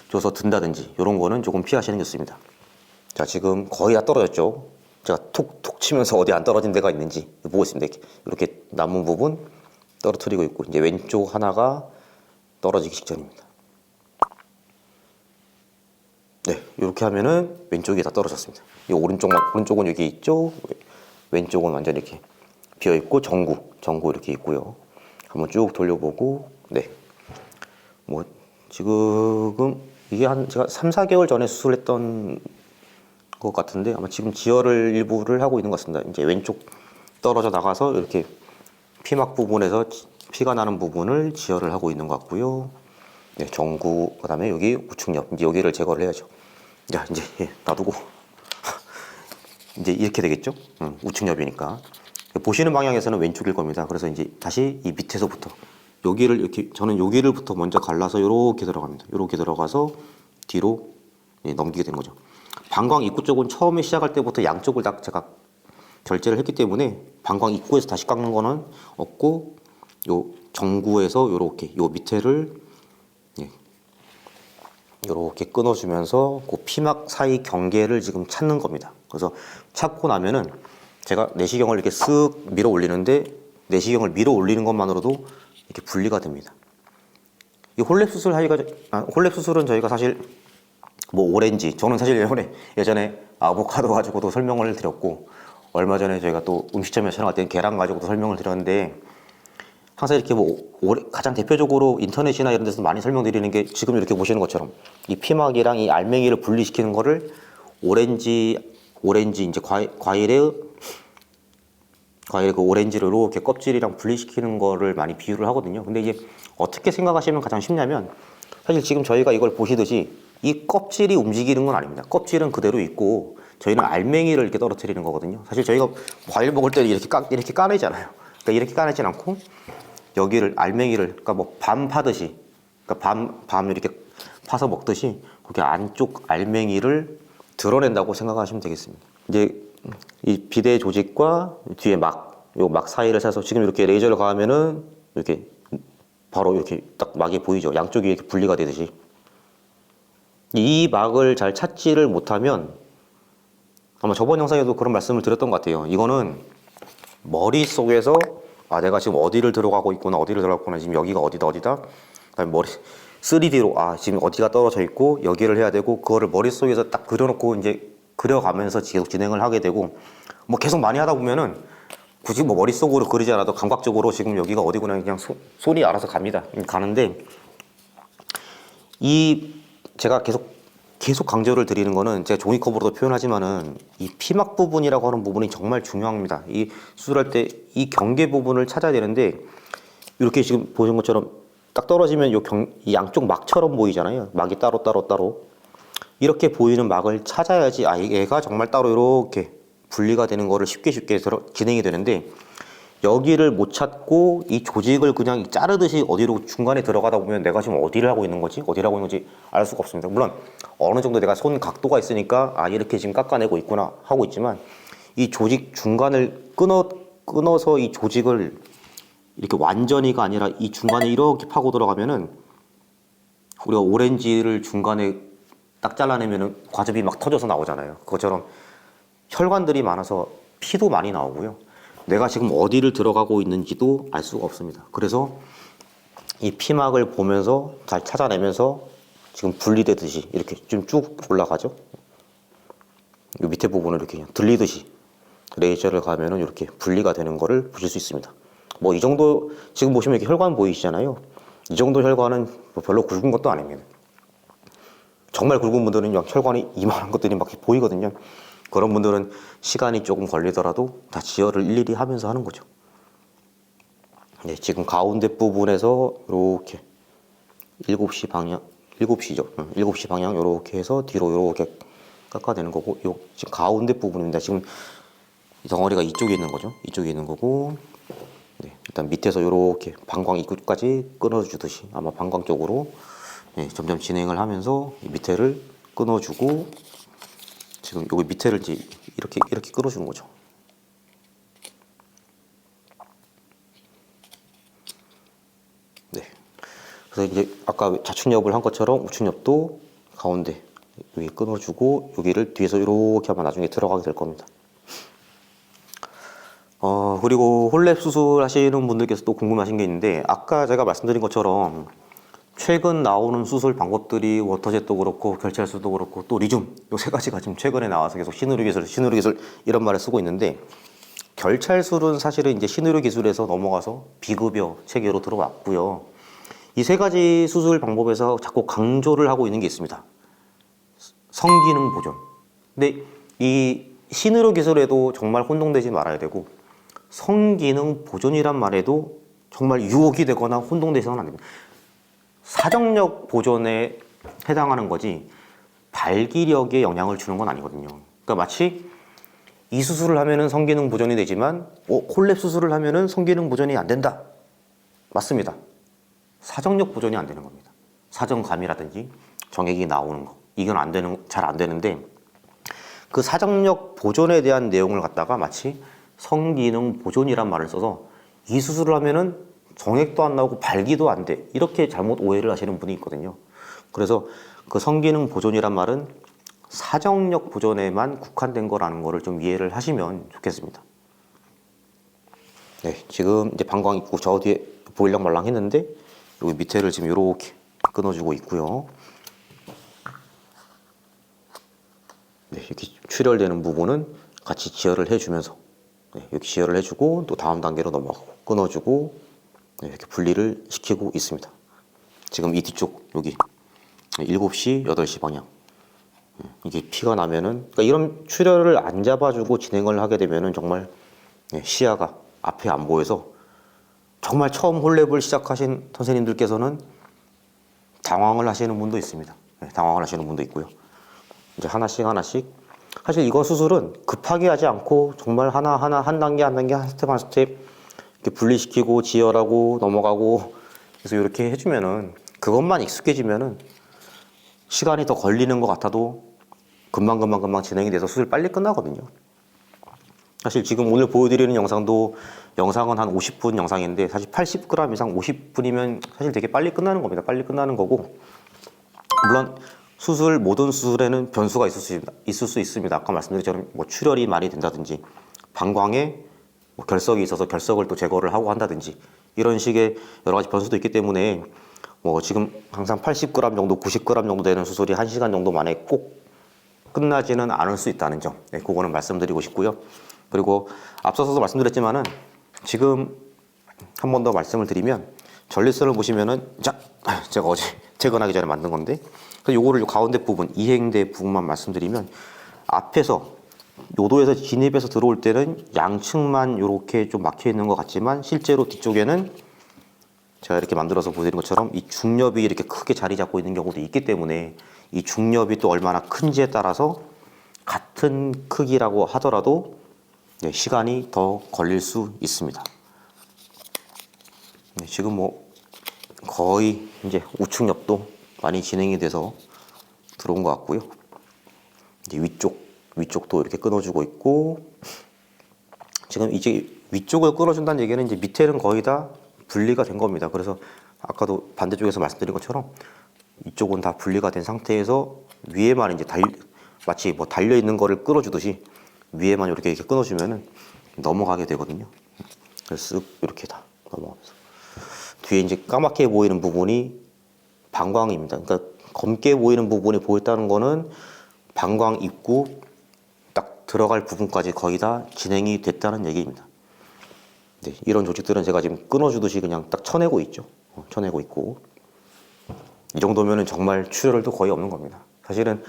[SPEAKER 1] 줘서 든다든지 이런 거는 조금 피하시는 게 좋습니다. 자, 지금 거의 다 떨어졌죠. 제가 톡톡 치면서 어디 안 떨어진 데가 있는지 보고 있습니다. 이렇게 남은 부분 떨어뜨리고 있고 이제 왼쪽 하나가 떨어지기 직전입니다. 네, 이렇게 하면은 왼쪽이 다 떨어졌습니다. 이 오른쪽은 여기 있죠. 왼쪽은 완전 이렇게 비어 있고 전구 이렇게 있고요. 한번 쭉 돌려보고, 네, 뭐 지금 이게 한 제가 3, 4개월 전에 수술했던 것 같은데 아마 지금 지혈을 일부를 하고 있는 것 같습니다. 이제 왼쪽 떨어져 나가서 이렇게 피막 부분에서 피가 나는 부분을 지혈을 하고 있는 것 같고요. 네, 전구, 그다음에 여기 우측옆, 이제 여기를 제거를 해야죠. 자, 이제 놔두고 이제 이렇게 되겠죠? 우측옆이니까 보시는 방향에서는 왼쪽일 겁니다. 그래서 이제 다시 이 밑에서부터 여기를 이렇게, 저는 여기를부터 먼저 갈라서 이렇게 들어갑니다. 이렇게 들어가서 뒤로 넘기게 되는 거죠. 방광 입구 쪽은 처음에 시작할 때부터 양쪽을 다 제가 결제를 했기 때문에 방광 입구에서 다시 깎는 거는 없고, 요 전구에서 요렇게 요 밑에를 이렇게 끊어주면서 그 피막 사이 경계를 지금 찾는 겁니다. 그래서 찾고 나면은 제가 내시경을 이렇게 쓱 밀어 올리는데, 내시경을 밀어 올리는 것만으로도 이렇게 분리가 됩니다. 이 홀랩 수술 홀랩 수술은 저희가 사실 뭐 오렌지, 저는 사실 예전에 아보카도 가지고도 설명을 드렸고, 얼마 전에 저희가 또 음식점에 촬영할 때 계란 가지고도 설명을 드렸는데, 항상 이렇게 가장 대표적으로 인터넷이나 이런 데서 많이 설명드리는 게 지금 이렇게 보시는 것처럼 이 피막이랑 이 알맹이를 분리시키는 거를 오렌지 이제 과일의 그 오렌지를 이렇게 껍질이랑 분리시키는 거를 많이 비유를 하거든요. 근데 이제 어떻게 생각하시면 가장 쉽냐면, 사실 지금 저희가 이걸 보시듯이 이 껍질이 움직이는 건 아닙니다. 껍질은 그대로 있고 저희는 알맹이를 이렇게 떨어뜨리는 거거든요. 사실 저희가 과일 먹을 때 이렇게 까내잖아요. 그러니까 이렇게 까내진 않고 여기를 알맹이를, 그러니까 뭐 밤 파듯이, 그러니까 밤 이렇게 파서 먹듯이 그렇게 안쪽 알맹이를 드러낸다고 생각하시면 되겠습니다. 이제 이 비대 조직과 뒤에 요 막 사이를 사서 지금 이렇게 레이저를 가하면은 이렇게 바로 이렇게 딱 막이 보이죠. 양쪽이 이렇게 분리가 되듯이. 이 막을 잘 찾지를 못하면, 아마 저번 영상에도 그런 말씀을 드렸던 것 같아요. 이거는 머릿속에서 내가 지금 어디를 들어가고 있구나, 지금 여기가 어디다. 그다음에 3D로 지금 어디가 떨어져 있고 여기를 해야 되고, 그거를 머릿속에서 딱 그려놓고 이제 그려가면서 계속 진행을 하게 되고, 뭐 계속 많이 하다 보면은 굳이 뭐 머릿속으로 그리지 않아도 감각적으로 지금 여기가 어디구나 그냥 손이 알아서 가는데, 제가 계속 강조를 드리는 거는, 제가 종이컵으로도 표현하지만은 이 피막 부분이라고 하는 부분이 정말 중요합니다. 이 수술할 때 이 경계 부분을 찾아야 되는데, 이렇게 지금 보신 것처럼 딱 떨어지면 이 양쪽 막처럼 보이잖아요. 막이 따로 이렇게 보이는 막을 찾아야지 얘가 정말 따로 이렇게 분리가 되는 거를 쉽게 진행이 되는데, 여기를 못 찾고 이 조직을 그냥 자르듯이 어디로 중간에 들어가다 보면 내가 지금 어디를 하고 있는 건지 알 수가 없습니다. 물론 어느 정도 내가 손 각도가 있으니까 이렇게 지금 깎아내고 있구나 하고 있지만, 이 조직 중간을 끊어서 이 조직을 이렇게 완전히가 아니라 이 중간에 이렇게 파고 들어가면은, 우리가 오렌지를 중간에 딱 잘라내면은 과즙이 막 터져서 나오잖아요. 그것처럼 혈관들이 많아서 피도 많이 나오고요. 내가 지금 어디를 들어가고 있는지도 알 수가 없습니다. 그래서 이 피막을 보면서 잘 찾아내면서 지금 분리되듯이 이렇게 좀 쭉 올라가죠. 이 밑에 부분을 이렇게 그냥 들리듯이 레이저를 가면은 이렇게 분리가 되는 거를 보실 수 있습니다. 뭐 이 정도, 지금 보시면 이렇게 혈관 보이시잖아요. 이 정도 혈관은 뭐 별로 굵은 것도 아닙니다. 정말 굵은 분들은 혈관이 이만한 것들이 막 보이거든요. 그런 분들은 시간이 조금 걸리더라도 다 지혈을 일일이 하면서 하는 거죠. 네, 지금 가운데 부분에서 이렇게 7시 방향, 7시죠. 7시 방향 이렇게 해서 뒤로 이렇게 깎아내는 거고, 지금 가운데 부분입니다. 지금 이 덩어리가 이쪽에 있는 거죠. 이쪽에 있는 거고, 네, 일단 밑에서 이렇게 방광 입구까지 끊어주듯이 아마 방광 쪽으로 점점 진행을 하면서 이 밑에를 끊어주고, 지금 여기 밑에를 이제 이렇게 끊어주는 거죠. 네. 그래서 이제 아까 좌측옆을 한 것처럼 우측옆도 가운데 여기 끊어주고, 여기를 뒤에서 이렇게 하면 나중에 들어가게 될 겁니다. 그리고 홀랩 수술 하시는 분들께서 또 궁금하신 게 있는데, 아까 제가 말씀드린 것처럼 최근 나오는 수술 방법들이 워터젯도 그렇고 결찰수도 그렇고 또 리줌 요 세 가지가 지금 최근에 나와서 계속 신의료 기술 이런 말을 쓰고 있는데, 결찰술은 사실은 이제 신의료 기술에서 넘어가서 비급여 체계로 들어왔고요. 이 세 가지 수술 방법에서 자꾸 강조를 하고 있는 게 있습니다. 성기능 보존. 근데 이 신의료 기술에도 정말 혼동되지 말아야 되고, 성기능 보존이란 말에도 정말 유혹이 되거나 혼동되서는 안 됩니다. 사정력 보존에 해당하는 거지 발기력에 영향을 주는 건 아니거든요. 그러니까 마치 이 수술을 하면은 성기능 보존이 되지만 콜랩 수술을 하면은 성기능 보존이 안 된다. 맞습니다. 사정력 보존이 안 되는 겁니다. 사정감이라든지 정액이 나오는 거, 이건 잘 안 되는데, 그 사정력 보존에 대한 내용을 갖다가 마치 성기능 보존이란 말을 써서 이 수술을 하면은 정액도 안 나오고 발기도 안 돼, 이렇게 잘못 오해를 하시는 분이 있거든요. 그래서 그 성기능 보존이란 말은 사정력 보존에만 국한된 거라는 거를 좀 이해를 하시면 좋겠습니다. 네, 지금 이제 방광 입구 저 뒤에 보일랑 말랑 했는데 여기 밑에를 지금 이렇게 끊어주고 있고요. 네, 이렇게 출혈되는 부분은 같이 지혈을 해주면서, 네, 이렇게 지혈을 해주고 또 다음 단계로 넘어가고 끊어주고, 네, 이렇게 분리를 시키고 있습니다. 지금 이 뒤쪽 여기 7시, 8시 방향, 이게 피가 나면은, 그러니까 이런 출혈을 안 잡아주고 진행을 하게 되면은 정말 시야가 앞에 안 보여서 정말 처음 홀랩을 시작하신 선생님들께서는 당황을 하시는 분도 있습니다. 당황을 하시는 분도 있고요. 이제 하나씩 사실 이거 수술은 급하게 하지 않고 정말 하나하나 한 단계 한 스텝 이렇게 분리시키고 지혈하고 넘어가고, 그래서 이렇게 해주면은, 그것만 익숙해지면은 시간이 더 걸리는 것 같아도 금방 진행이 돼서 수술 빨리 끝나거든요. 사실 지금 오늘 보여드리는 영상은 한 50분 영상인데, 사실 80g 이상 50분이면 사실 되게 빨리 끝나는 겁니다. 빨리 끝나는 거고, 물론 모든 수술에는 변수가 있을 수 있습니다. 아까 말씀드린 것처럼 뭐 출혈이 많이 된다든지, 방광에 뭐 결석이 있어서 결석을 또 제거를 하고 한다든지, 이런 식의 여러 가지 변수도 있기 때문에 뭐 지금 항상 80g 정도, 90g 정도 되는 수술이 1시간 정도 만에 꼭 끝나지는 않을 수 있다는 점, 네, 그거는 말씀드리고 싶고요. 그리고 앞서서도 말씀드렸지만은 지금 한 번 더 말씀을 드리면, 전립선을 보시면은, 제가 어제 퇴근하기 전에 만든 건데, 요거를 가운데 부분, 이행대 부분만 말씀드리면, 앞에서 요도에서 진입해서 들어올 때는 양측만 이렇게 좀 막혀 있는 것 같지만, 실제로 뒤쪽에는 제가 이렇게 만들어서 보여드린 것처럼 이 중엽이 이렇게 크게 자리 잡고 있는 경우도 있기 때문에, 이 중엽이 또 얼마나 큰지에 따라서 같은 크기라고 하더라도 시간이 더 걸릴 수 있습니다. 네, 지금 뭐 거의 이제 우측엽도 많이 진행이 돼서 들어온 것 같고요. 이제 위쪽도 이렇게 끊어주고 있고, 지금 이제 위쪽을 끊어준다는 얘기는 이제 밑에는 거의 다 분리가 된 겁니다. 그래서 아까도 반대쪽에서 말씀드린 것처럼 이쪽은 다 분리가 된 상태에서 위에만 이제 마치 뭐 달려 있는 거를 끊어주듯이 위에만 이렇게 끊어주면은 넘어가게 되거든요. 그래서 쓱 이렇게 다 넘어가면서 뒤에 이제 까맣게 보이는 부분이 방광입니다. 그러니까 검게 보이는 부분이 보였다는 거는 방광 입구 딱 들어갈 부분까지 거의 다 진행이 됐다는 얘기입니다. 네, 이런 조직들은 제가 지금 끊어주듯이 그냥 딱 쳐내고 있죠. 쳐내고 있고, 이 정도면은 정말 출혈도 거의 없는 겁니다. 사실은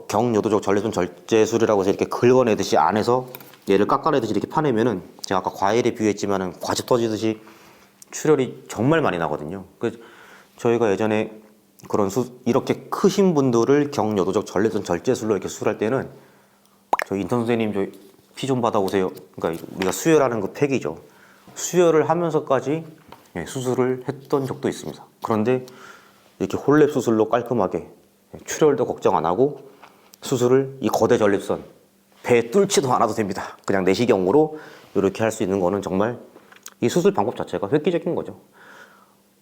[SPEAKER 1] 경요도적 전립선 절제술이라고 해서 이렇게 긁어내듯이 안에서 얘를 깎아내듯이 이렇게 파내면은, 제가 아까 과일에 비유했지만은 과즙 터지듯이 출혈이 정말 많이 나거든요. 그래서 저희가 예전에 이렇게 크신 분들을 경요도적 전립선 절제술로 이렇게 수술할 때는, 저희 인턴 선생님 저 피 좀 받아오세요. 그러니까 우리가 수혈하는 그 팩이죠. 수혈을 하면서까지 수술을 했던 적도 있습니다. 그런데 이렇게 홀랩 수술로 깔끔하게 출혈도 걱정 안 하고 수술을, 이 거대 전립선 배에 뚫지도 않아도 됩니다. 그냥 내시경으로 이렇게 할 수 있는 거는 정말 이 수술 방법 자체가 획기적인 거죠.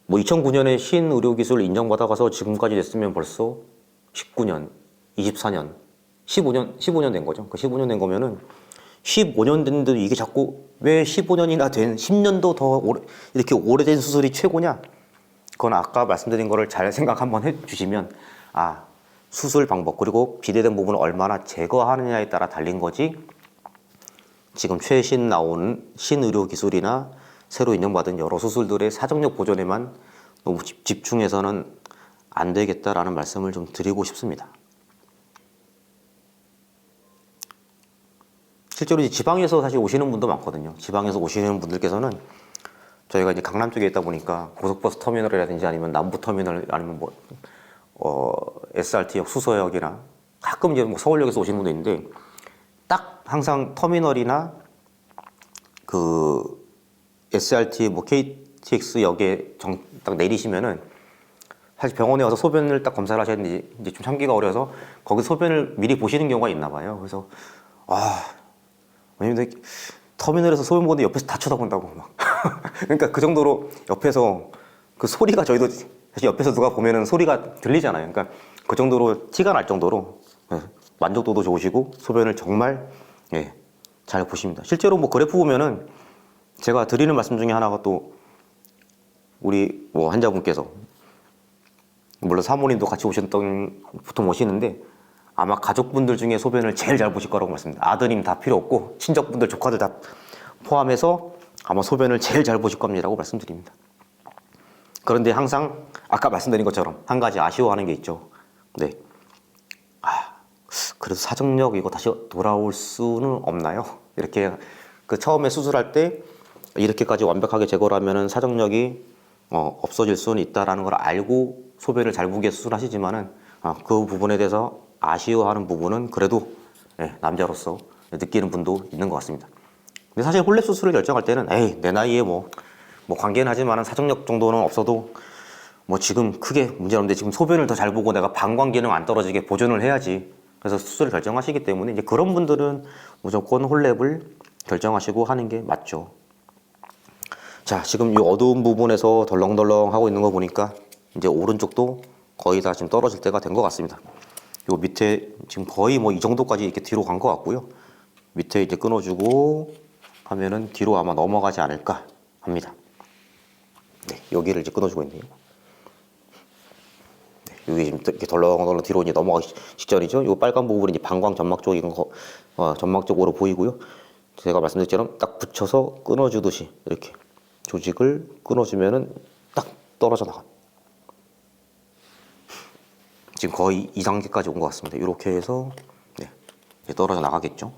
[SPEAKER 1] 뭐 2009년에 신의료기술 인정받아가서 지금까지 됐으면 벌써 19년, 24년, 15년 된 거죠. 그 15년 된 거면은 15년 됐는데도 이게 자꾸 왜 15년이나 된, 10년도 더 이렇게 오래된 수술이 최고냐? 그건 아까 말씀드린 거를 잘 생각 한번 해주시면 수술 방법 그리고 비대된 부분을 얼마나 제거하느냐에 따라 달린 거지, 지금 최신 나오는 신의료 기술이나 새로 인정받은 여러 수술들의 사정력 보존에만 너무 집중해서는 안 되겠다라는 말씀을 좀 드리고 싶습니다. 실제로 이제 지방에서 사실 오시는 분도 많거든요. 지방에서 오시는 분들께서는 저희가 이제 강남 쪽에 있다 보니까 고속버스 터미널이라든지 아니면 남부 터미널 아니면 SRT역 수서역이나 가끔 이제 서울역에서 오시는 분도 있는데, 딱 항상 터미널이나 그 SRT KTX 역에 딱 내리시면은 사실 병원에 와서 소변을 딱 검사를 하셨는데 이제 좀 참기가 어려서 거기 소변을 미리 보시는 경우가 있나 봐요. 그래서 왜냐면 터미널에서 소변 보는데 옆에서 다 쳐다본다고 막. 그러니까 그 정도로 옆에서 그 소리가, 저희도 사실 옆에서 누가 보면은 소리가 들리잖아요. 그러니까 그 정도로 티가 날 정도로 만족도도 좋으시고 소변을 정말 잘 보십니다. 실제로 그래프 보면은 제가 드리는 말씀 중에 하나가, 또 우리 환자분께서, 물론 사모님도 같이 보통 오시는데 아마 가족분들 중에 소변을 제일 잘 보실 거라고 말씀드립니다. 아드님 다 필요 없고 친척분들, 조카들 다 포함해서 아마 소변을 제일 잘 보실 겁니다라고 말씀드립니다. 그런데 항상 아까 말씀드린 것처럼 한 가지 아쉬워하는 게 있죠. 그래도 사정력 이거 다시 돌아올 수는 없나요? 이렇게 처음에 수술할 때 이렇게까지 완벽하게 제거를 하면은 사정력이 없어질 수는 있다라는 걸 알고 소변을 잘 보게 수술하시지만은 그 부분에 대해서 아쉬워하는 부분은 그래도 남자로서 느끼는 분도 있는 것 같습니다. 근데 사실 홀랩 수술을 결정할 때는 내 나이에 관계는 하지만은 사정력 정도는 없어도 지금 크게 문제는 없는데, 지금 소변을 더 잘 보고 내가 방광 기능 안 떨어지게 보존을 해야지, 그래서 수술을 결정하시기 때문에 이제 그런 분들은 무조건 홀랩을 결정하시고 하는 게 맞죠. 자, 지금 이 어두운 부분에서 덜렁덜렁 하고 있는 거 보니까 이제 오른쪽도 거의 다 지금 떨어질 때가 된 것 같습니다. 요 밑에 지금 거의 이 정도까지 이렇게 뒤로 간 것 같고요. 밑에 이제 끊어주고 하면은 뒤로 아마 넘어가지 않을까 합니다. 여기를 이제 끊어주고 있네요. 여기 지금 이렇게 덜렁덜렁 뒤로 이제 넘어가기 직전이죠. 요 빨간 부분이 이제 방광 점막 쪽인 거, 점막 쪽으로 보이고요. 제가 말씀드린 것처럼 딱 붙여서 끊어주듯이 이렇게 조직을 끊어주면은 딱 떨어져 나가. 지금 거의 2단계까지 온 것 같습니다. 이렇게 해서 이제 떨어져 나가겠죠.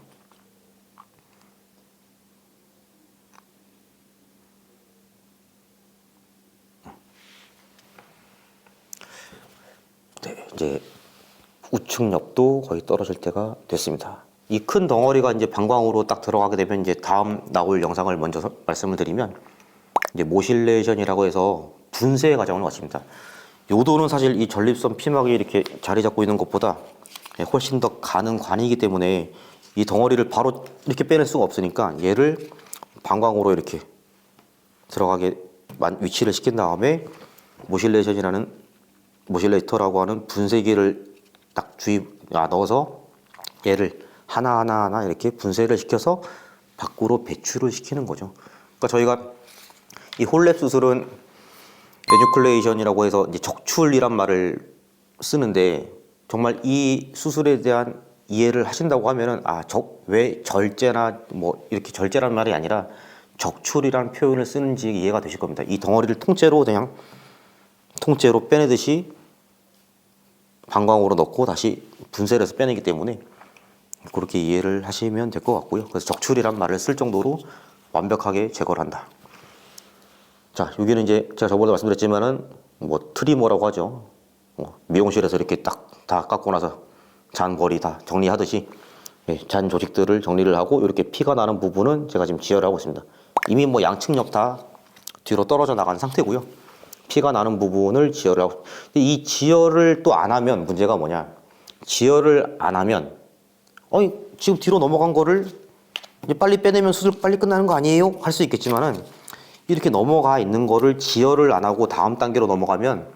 [SPEAKER 1] 이제 우측 옆도 거의 떨어질 때가 됐습니다. 이 큰 덩어리가 이제 방광으로 딱 들어가게 되면 이제 다음 나올 영상을 먼저 말씀을 드리면, 이제 모실레이션이라고 해서 분쇄 과정을 마칩니다. 요도는 사실 이 전립선 피막이 이렇게 자리 잡고 있는 것보다 훨씬 더 가는 관이기 때문에 이 덩어리를 바로 이렇게 빼낼 수가 없으니까 얘를 방광으로 이렇게 들어가게 위치를 시킨 다음에 모실레이터라고 하는 분쇄기를 딱 넣어서 얘를 하나하나 이렇게 분쇄를 시켜서 밖으로 배출을 시키는 거죠. 그러니까 저희가 이 홀랩 수술은 에듀클레이션이라고 해서 이제 적출이란 말을 쓰는데, 정말 이 수술에 대한 이해를 하신다고 하면은 왜 절제나 이렇게 절제란 말이 아니라 적출이라는 표현을 쓰는지 이해가 되실 겁니다. 이 덩어리를 통째로 빼내듯이 방광으로 넣고 다시 분쇄를 해서 빼내기 때문에 그렇게 이해를 하시면 될 것 같고요. 그래서 적출이란 말을 쓸 정도로 완벽하게 제거를 한다. 자, 여기는 이제 제가 저번에 말씀드렸지만은 트리머라고 하죠. 미용실에서 이렇게 딱 다 깎고 나서 잔 머리 다 정리하듯이 잔 조직들을 정리를 하고, 이렇게 피가 나는 부분은 제가 지금 지혈을 하고 있습니다. 이미 양측 다 뒤로 떨어져 나간 상태고요. 피가 나는 부분을 지혈을 하고, 근데 이 지혈을 또 안 하면 문제가 뭐냐, 지혈을 안 하면 지금 뒤로 넘어간 거를 이제 빨리 빼내면 수술 빨리 끝나는 거 아니에요? 할 수 있겠지만은, 이렇게 넘어가 있는 거를 지혈을 안 하고 다음 단계로 넘어가면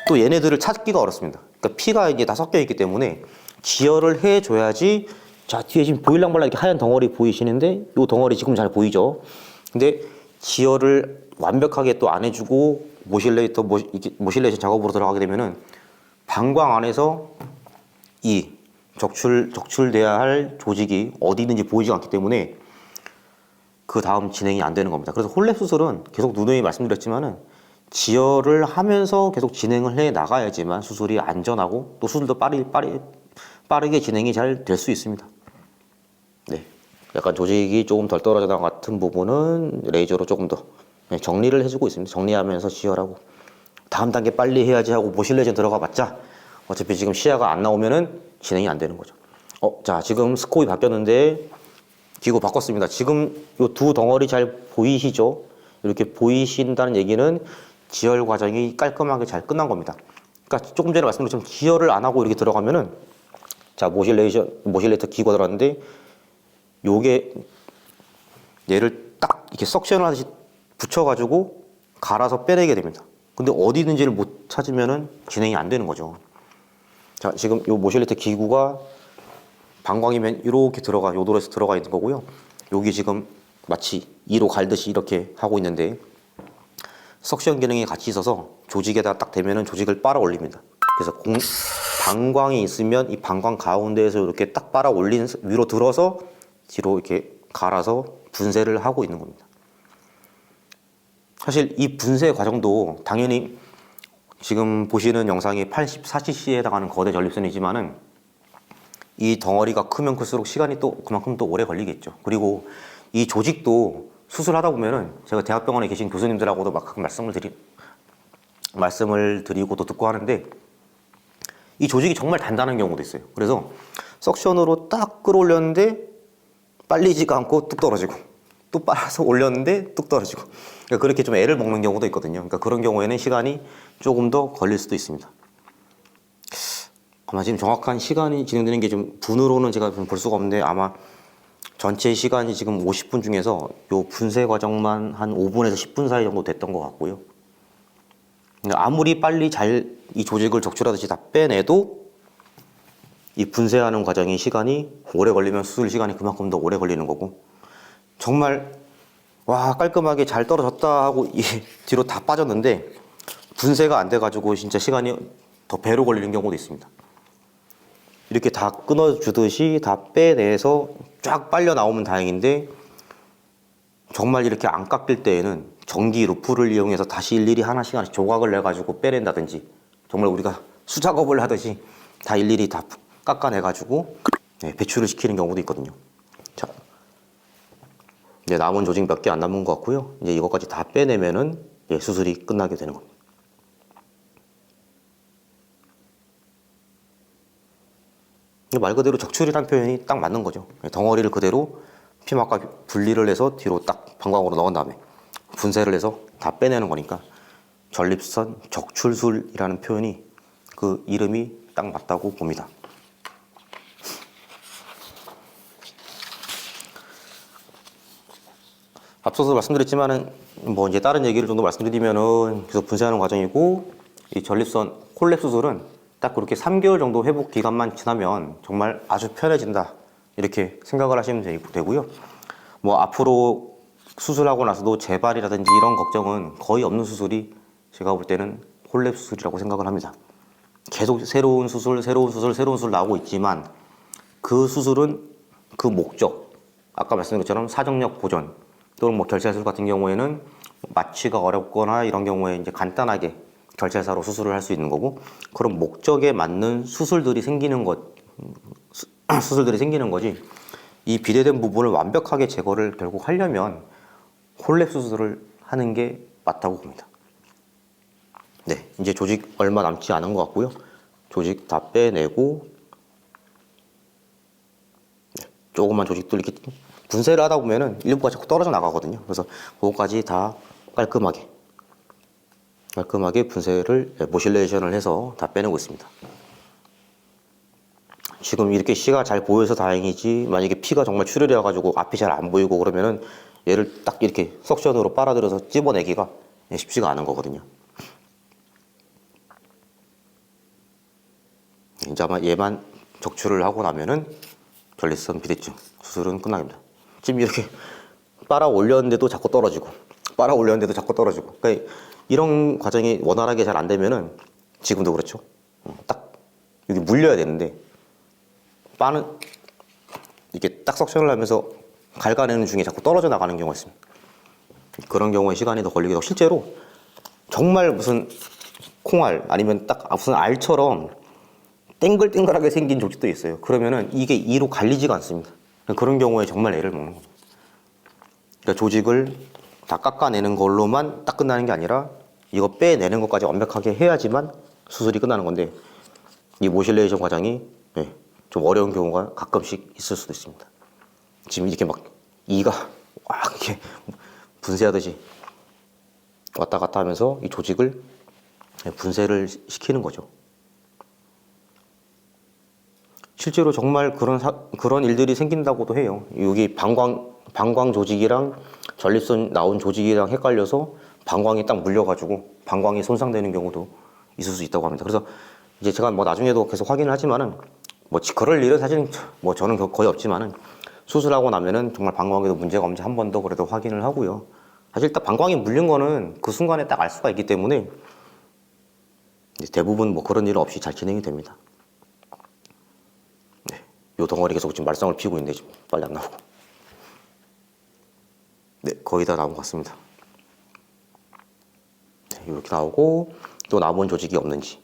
[SPEAKER 1] 또 얘네들을 찾기가 어렵습니다. 그러니까 피가 이제 다 섞여 있기 때문에 지혈을 해줘야지. 자, 뒤에 지금 보일랑말랑 이렇게 하얀 덩어리 보이시는데, 이 덩어리 지금 잘 보이죠? 근데 지혈을 완벽하게 또 안 해주고 모실레이션 작업으로 들어가게 되면은 방광 안에서 이 적출돼야 할 조직이 어디 있는지 보이지 않기 때문에 그 다음 진행이 안 되는 겁니다. 그래서 홀랩 수술은 계속 누누이 말씀드렸지만은 지혈을 하면서 계속 진행을 해 나가야지만 수술이 안전하고 또 수술도 빠르게 진행이 잘 될 수 있습니다. 네, 약간 조직이 조금 덜 떨어져 나간 같은 부분은 레이저로 조금 더 정리를 해주고 있습니다. 정리하면서 지혈하고 다음 단계 빨리 해야지 하고 모실레이션 들어가 봤자 어차피 지금 시야가 안 나오면은 진행이 안 되는 거죠. 자, 지금 스코이 바뀌었는데 기구 바꿨습니다. 지금 이 두 덩어리 잘 보이시죠? 이렇게 보이신다는 얘기는 지혈 과정이 깔끔하게 잘 끝난 겁니다. 그러니까 조금 전에 말씀드렸지만 지혈을 안 하고 이렇게 들어가면은 자, 모실레이터 기구가 들어갔는데 요게 얘를 딱 이렇게 석션을 하듯이 붙여가지고 갈아서 빼내게 됩니다. 근데 어디 있는지를 못 찾으면은 진행이 안 되는 거죠. 자, 지금 요 모실레이터 기구가 방광이면 이렇게 요 도로에서 들어가 있는 거고요. 여기 지금 마치 이로 갈듯이 이렇게 하고 있는데 석션 기능이 같이 있어서 조직에다 딱 대면은 조직을 빨아 올립니다. 그래서 방광이 있으면 이 방광 가운데에서 이렇게 딱 빨아 올린 위로 들어서 뒤로 이렇게 갈아서 분쇄를 하고 있는 겁니다. 사실 이 분쇄 과정도 당연히 지금 보시는 영상이 84cc에 해당하는 거대 전립선이지만은 이 덩어리가 크면 클수록 시간이 또 그만큼 또 오래 걸리겠죠. 그리고 이 조직도 수술하다 보면은 제가 대학병원에 계신 교수님들하고도 막 가끔 말씀을 드리고도 듣고 하는데 이 조직이 정말 단단한 경우도 있어요. 그래서 석션으로 딱 끌어올렸는데 빨리지가 않고 뚝 떨어지고 또 빨아서 올렸는데 뚝 떨어지고 그러니까 그렇게 좀 애를 먹는 경우도 있거든요. 그러니까 그런 경우에는 시간이 조금 더 걸릴 수도 있습니다. 아마 지금 정확한 시간이 진행되는 게 좀 분으로는 제가 좀 볼 수가 없는데 아마 전체 시간이 지금 50분 중에서 요 분쇄 과정만 한 5분에서 10분 사이 정도 됐던 것 같고요. 아무리 빨리 잘 이 조직을 적출하듯이 다 빼내도 이 분쇄하는 과정이 시간이 오래 걸리면 수술 시간이 그만큼 더 오래 걸리는 거고 정말 와 깔끔하게 잘 떨어졌다 하고 뒤로 다 빠졌는데 분쇄가 안 돼가지고 진짜 시간이 더 배로 걸리는 경우도 있습니다. 이렇게 다 끊어주듯이 다 빼내서 쫙 빨려 나오면 다행인데 정말 이렇게 안 깎일 때에는 전기 루프를 이용해서 다시 일일이 하나씩 조각을 내가지고 빼낸다든지 정말 우리가 수작업을 하듯이 다 일일이 다 깎아내가지고 배출을 시키는 경우도 있거든요. 자, 이제 남은 조직 몇 개 안 남은 것 같고요. 이제 이것까지 다 빼내면은 수술이 끝나게 되는 겁니다. 말 그대로 적출이라는 표현이 딱 맞는 거죠. 덩어리를 그대로 피막과 분리를 해서 뒤로 딱 방광으로 넣은 다음에 분쇄를 해서 다 빼내는 거니까 전립선 적출술이라는 표현이 그 이름이 딱 맞다고 봅니다. 앞서서 말씀드렸지만은 뭐 이제 다른 얘기를 좀 더 말씀드리면은 계속 분쇄하는 과정이고 이 전립선 홀랩 수술은 딱 그렇게 3개월 정도 회복 기간만 지나면 정말 아주 편해진다 이렇게 생각을 하시면 되고요. 뭐 앞으로 수술하고 나서도 재발이라든지 이런 걱정은 거의 없는 수술이 제가 볼 때는 홀랩 수술이라고 생각을 합니다. 계속 새로운 수술 나오고 있지만 그 수술은 그 목적 아까 말씀드린 것처럼 사정력 보존 또는 뭐 결찰술 같은 경우에는 마취가 어렵거나 이런 경우에 이제 간단하게 결찰사로 수술을 할 수 있는 거고 그런 목적에 맞는 수술들이 생기는 거지 이 비대된 부분을 완벽하게 제거를 결국 하려면 홀랩 수술을 하는 게 맞다고 봅니다. 네, 이제 조직 얼마 남지 않은 것 같고요. 조직 다 빼내고 조그만 조직들 이렇게 분쇄를 하다 보면은 일부가 자꾸 떨어져 나가거든요. 그래서 그거까지 다 깔끔하게 분쇄를 모실레이션을 해서 다 빼내고 있습니다. 지금 이렇게 시가 잘 보여서 다행이지 만약에 피가 정말 출혈이 와가지고 앞이 잘 안 보이고 그러면은 얘를 딱 이렇게 석션으로 빨아들여서 찝어내기가 쉽지가 않은 거거든요. 이제 아마 얘만 적출을 하고 나면은 전립선 비대증 수술은 끝납니다. 지금 이렇게 빨아 올렸는데도 자꾸 떨어지고 그러니까 이런 과정이 원활하게 잘 안 되면은 지금도 그렇죠. 딱 여기 물려야 되는데 바는 이렇게 딱 석션을 하면서 갉아내는 중에 자꾸 떨어져 나가는 경우가 있습니다. 그런 경우에 시간이 더 걸리기도 하고, 실제로 정말 무슨 콩알 아니면 딱 무슨 알처럼 땡글땡글하게 생긴 조직도 있어요. 그러면은 이게 이로 갈리지가 않습니다. 그런 경우에 정말 애를 먹는 겁니다. 그러니까 조직을 다 깎아내는 걸로만 딱 끝나는 게 아니라 이거 빼내는 것까지 완벽하게 해야지만 수술이 끝나는 건데, 이 모실레이션 과정이 좀 어려운 경우가 가끔씩 있을 수도 있습니다. 지금 이렇게 막 이가 막 이렇게 분쇄하듯이 왔다 갔다 하면서 이 조직을 분쇄를 시키는 거죠. 실제로 정말 그런 일들이 생긴다고도 해요. 여기 방광 조직이랑 전립선 나온 조직이랑 헷갈려서 방광이 딱 물려가지고 방광이 손상되는 경우도 있을 수 있다고 합니다. 그래서 이제 제가 뭐 나중에도 계속 확인을 하지만은 뭐 그럴 일은 사실 뭐 저는 거의 없지만은, 수술하고 나면은 정말 방광에도 문제가 없는지 한 번 더 그래도 확인을 하고요. 사실 딱 방광이 물린 거는 그 순간에 딱 알 수가 있기 때문에 대부분 뭐 그런 일 없이 잘 진행이 됩니다. 네, 요 덩어리 계속 지금 말썽을 피우고 있는데 지금 빨리 안 나오고. 네, 거의 다 나온 것 같습니다. 네, 이렇게 나오고, 또 남은 조직이 없는지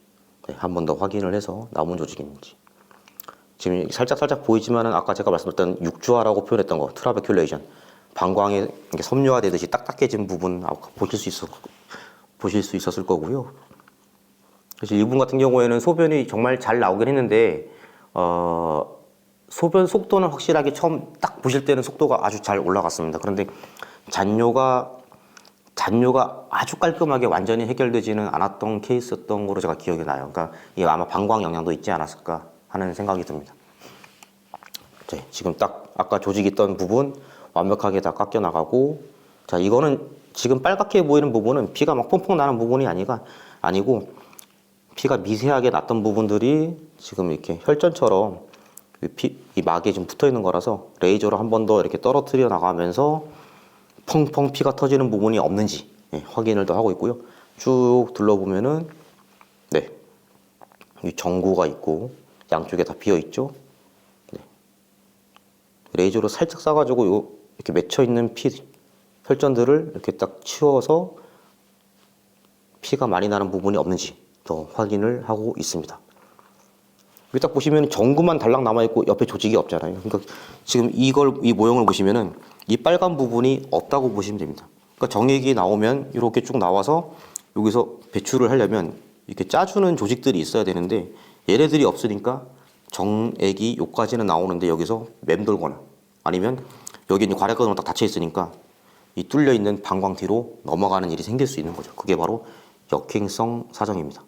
[SPEAKER 1] 한 번 더 확인을 해서 남은 조직이 있는지. 지금 살짝 보이지만은 아까 제가 말씀드렸던 육주화라고 표현했던 거, 트라베큘레이션, 방광에 이렇게 섬유화되듯이 딱딱해진 부분 보실 수 있었을 거고요. 사실 이분 같은 경우에는 소변이 정말 잘 나오긴 했는데 소변 속도는 확실하게 처음 딱 보실 때는 속도가 아주 잘 올라갔습니다. 그런데 잔뇨가 아주 깔끔하게 완전히 해결되지는 않았던 케이스였던 거로 제가 기억이 나요. 그러니까 이게 아마 방광 영향도 있지 않았을까 하는 생각이 듭니다. 네, 지금 딱 아까 조직 있던 부분 완벽하게 다 깎여 나가고, 자, 이거는 지금 빨갛게 보이는 부분은 피가 막 퐁퐁 나는 부분이 아니고 피가 미세하게 났던 부분들이 지금 이렇게 혈전처럼 이 막에 좀 붙어 있는 거라서 레이저로 한 번 더 이렇게 떨어뜨려 나가면서 펑펑 피가 터지는 부분이 없는지 확인을 더 하고 있고요. 쭉 둘러보면은 이 정구가 있고 양쪽에 다 비어 있죠. 레이저로 살짝 쏴가지고 이렇게 맺혀 있는 혈전들을 이렇게 딱 치워서 피가 많이 나는 부분이 없는지 더 확인을 하고 있습니다. 여기 딱 보시면 정구만 달랑 남아 있고 옆에 조직이 없잖아요. 그러니까 지금 이 모형을 보시면은 이 빨간 부분이 없다고 보시면 됩니다. 그러니까 정액이 나오면 이렇게 쭉 나와서 여기서 배출을 하려면 이렇게 짜주는 조직들이 있어야 되는데, 얘네들이 없으니까 정액이 여기까지는 나오는데 여기서 맴돌거나 아니면 여기 있는 괄약근으로 딱 닫혀 있으니까 이 뚫려 있는 방광 뒤로 넘어가는 일이 생길 수 있는 거죠. 그게 바로 역행성 사정입니다.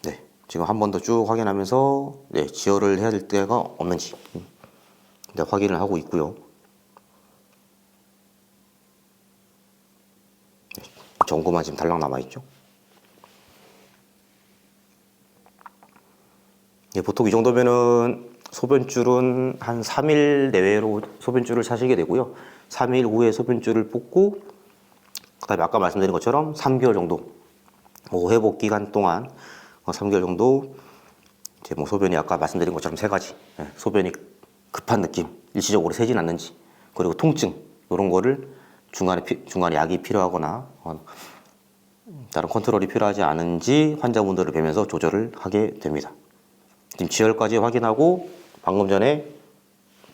[SPEAKER 1] 네, 지금 한 번 더 쭉 확인하면서 지혈을 해야 될 때가 없는지 확인을 하고 있고요. 정구만 지금 달랑 남아 있죠. 보통 이 정도면은 소변줄은 한 3일 내외로 소변줄을 차시게 되고요. 3일 후에 소변줄을 뽑고, 그다음에 아까 말씀드린 것처럼 3개월 정도 회복 기간 동안 3개월 정도 이제 뭐 소변이 아까 말씀드린 것처럼 3가지, 소변이 급한 느낌, 일시적으로 새진 않는지, 그리고 통증, 이런 거를 중간에 약이 필요하거나 다른 컨트롤이 필요하지 않은지 환자분들을 뵈면서 조절을 하게 됩니다. 지금 지혈까지 확인하고 방금 전에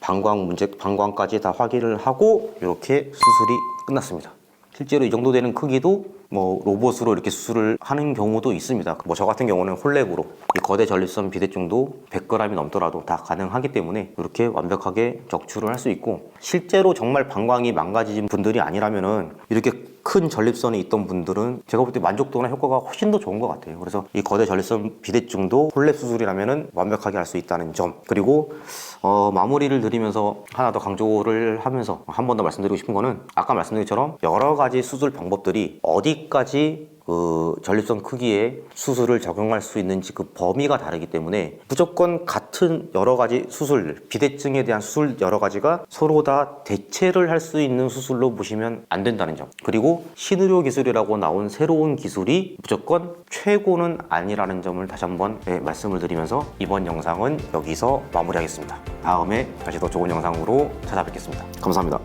[SPEAKER 1] 방광까지 다 확인을 하고 이렇게 수술이 끝났습니다. 실제로 이 정도 되는 크기도 뭐 로봇으로 이렇게 수술을 하는 경우도 있습니다. 뭐 저 같은 경우는 홀랩으로 이 거대 전립선 비대증도 100g이 넘더라도 다 가능하기 때문에 이렇게 완벽하게 적출을 할 수 있고, 실제로 정말 방광이 망가진 분들이 아니라면은 이렇게 큰 전립선이 있던 분들은 제가 볼 때 만족도나 효과가 훨씬 더 좋은 것 같아요. 그래서 이 거대 전립선 비대증도 홀랩 수술이라면은 완벽하게 할 수 있다는 점, 그리고 마무리를 드리면서 하나 더 강조를 하면서 한 번 더 말씀드리고 싶은 거는, 아까 말씀드린 것처럼 여러 가지 수술 방법들이 어디까지 그 전립선 크기에 수술을 적용할 수 있는지 그 범위가 다르기 때문에 무조건 같은 여러 가지 수술, 비대증에 대한 수술 여러 가지가 서로 다 대체를 할 수 있는 수술로 보시면 안 된다는 점. 그리고 신의료 기술이라고 나온 새로운 기술이 무조건 최고는 아니라는 점을 다시 한번 말씀을 드리면서 이번 영상은 여기서 마무리하겠습니다. 다음에 다시 더 좋은 영상으로 찾아뵙겠습니다. 감사합니다.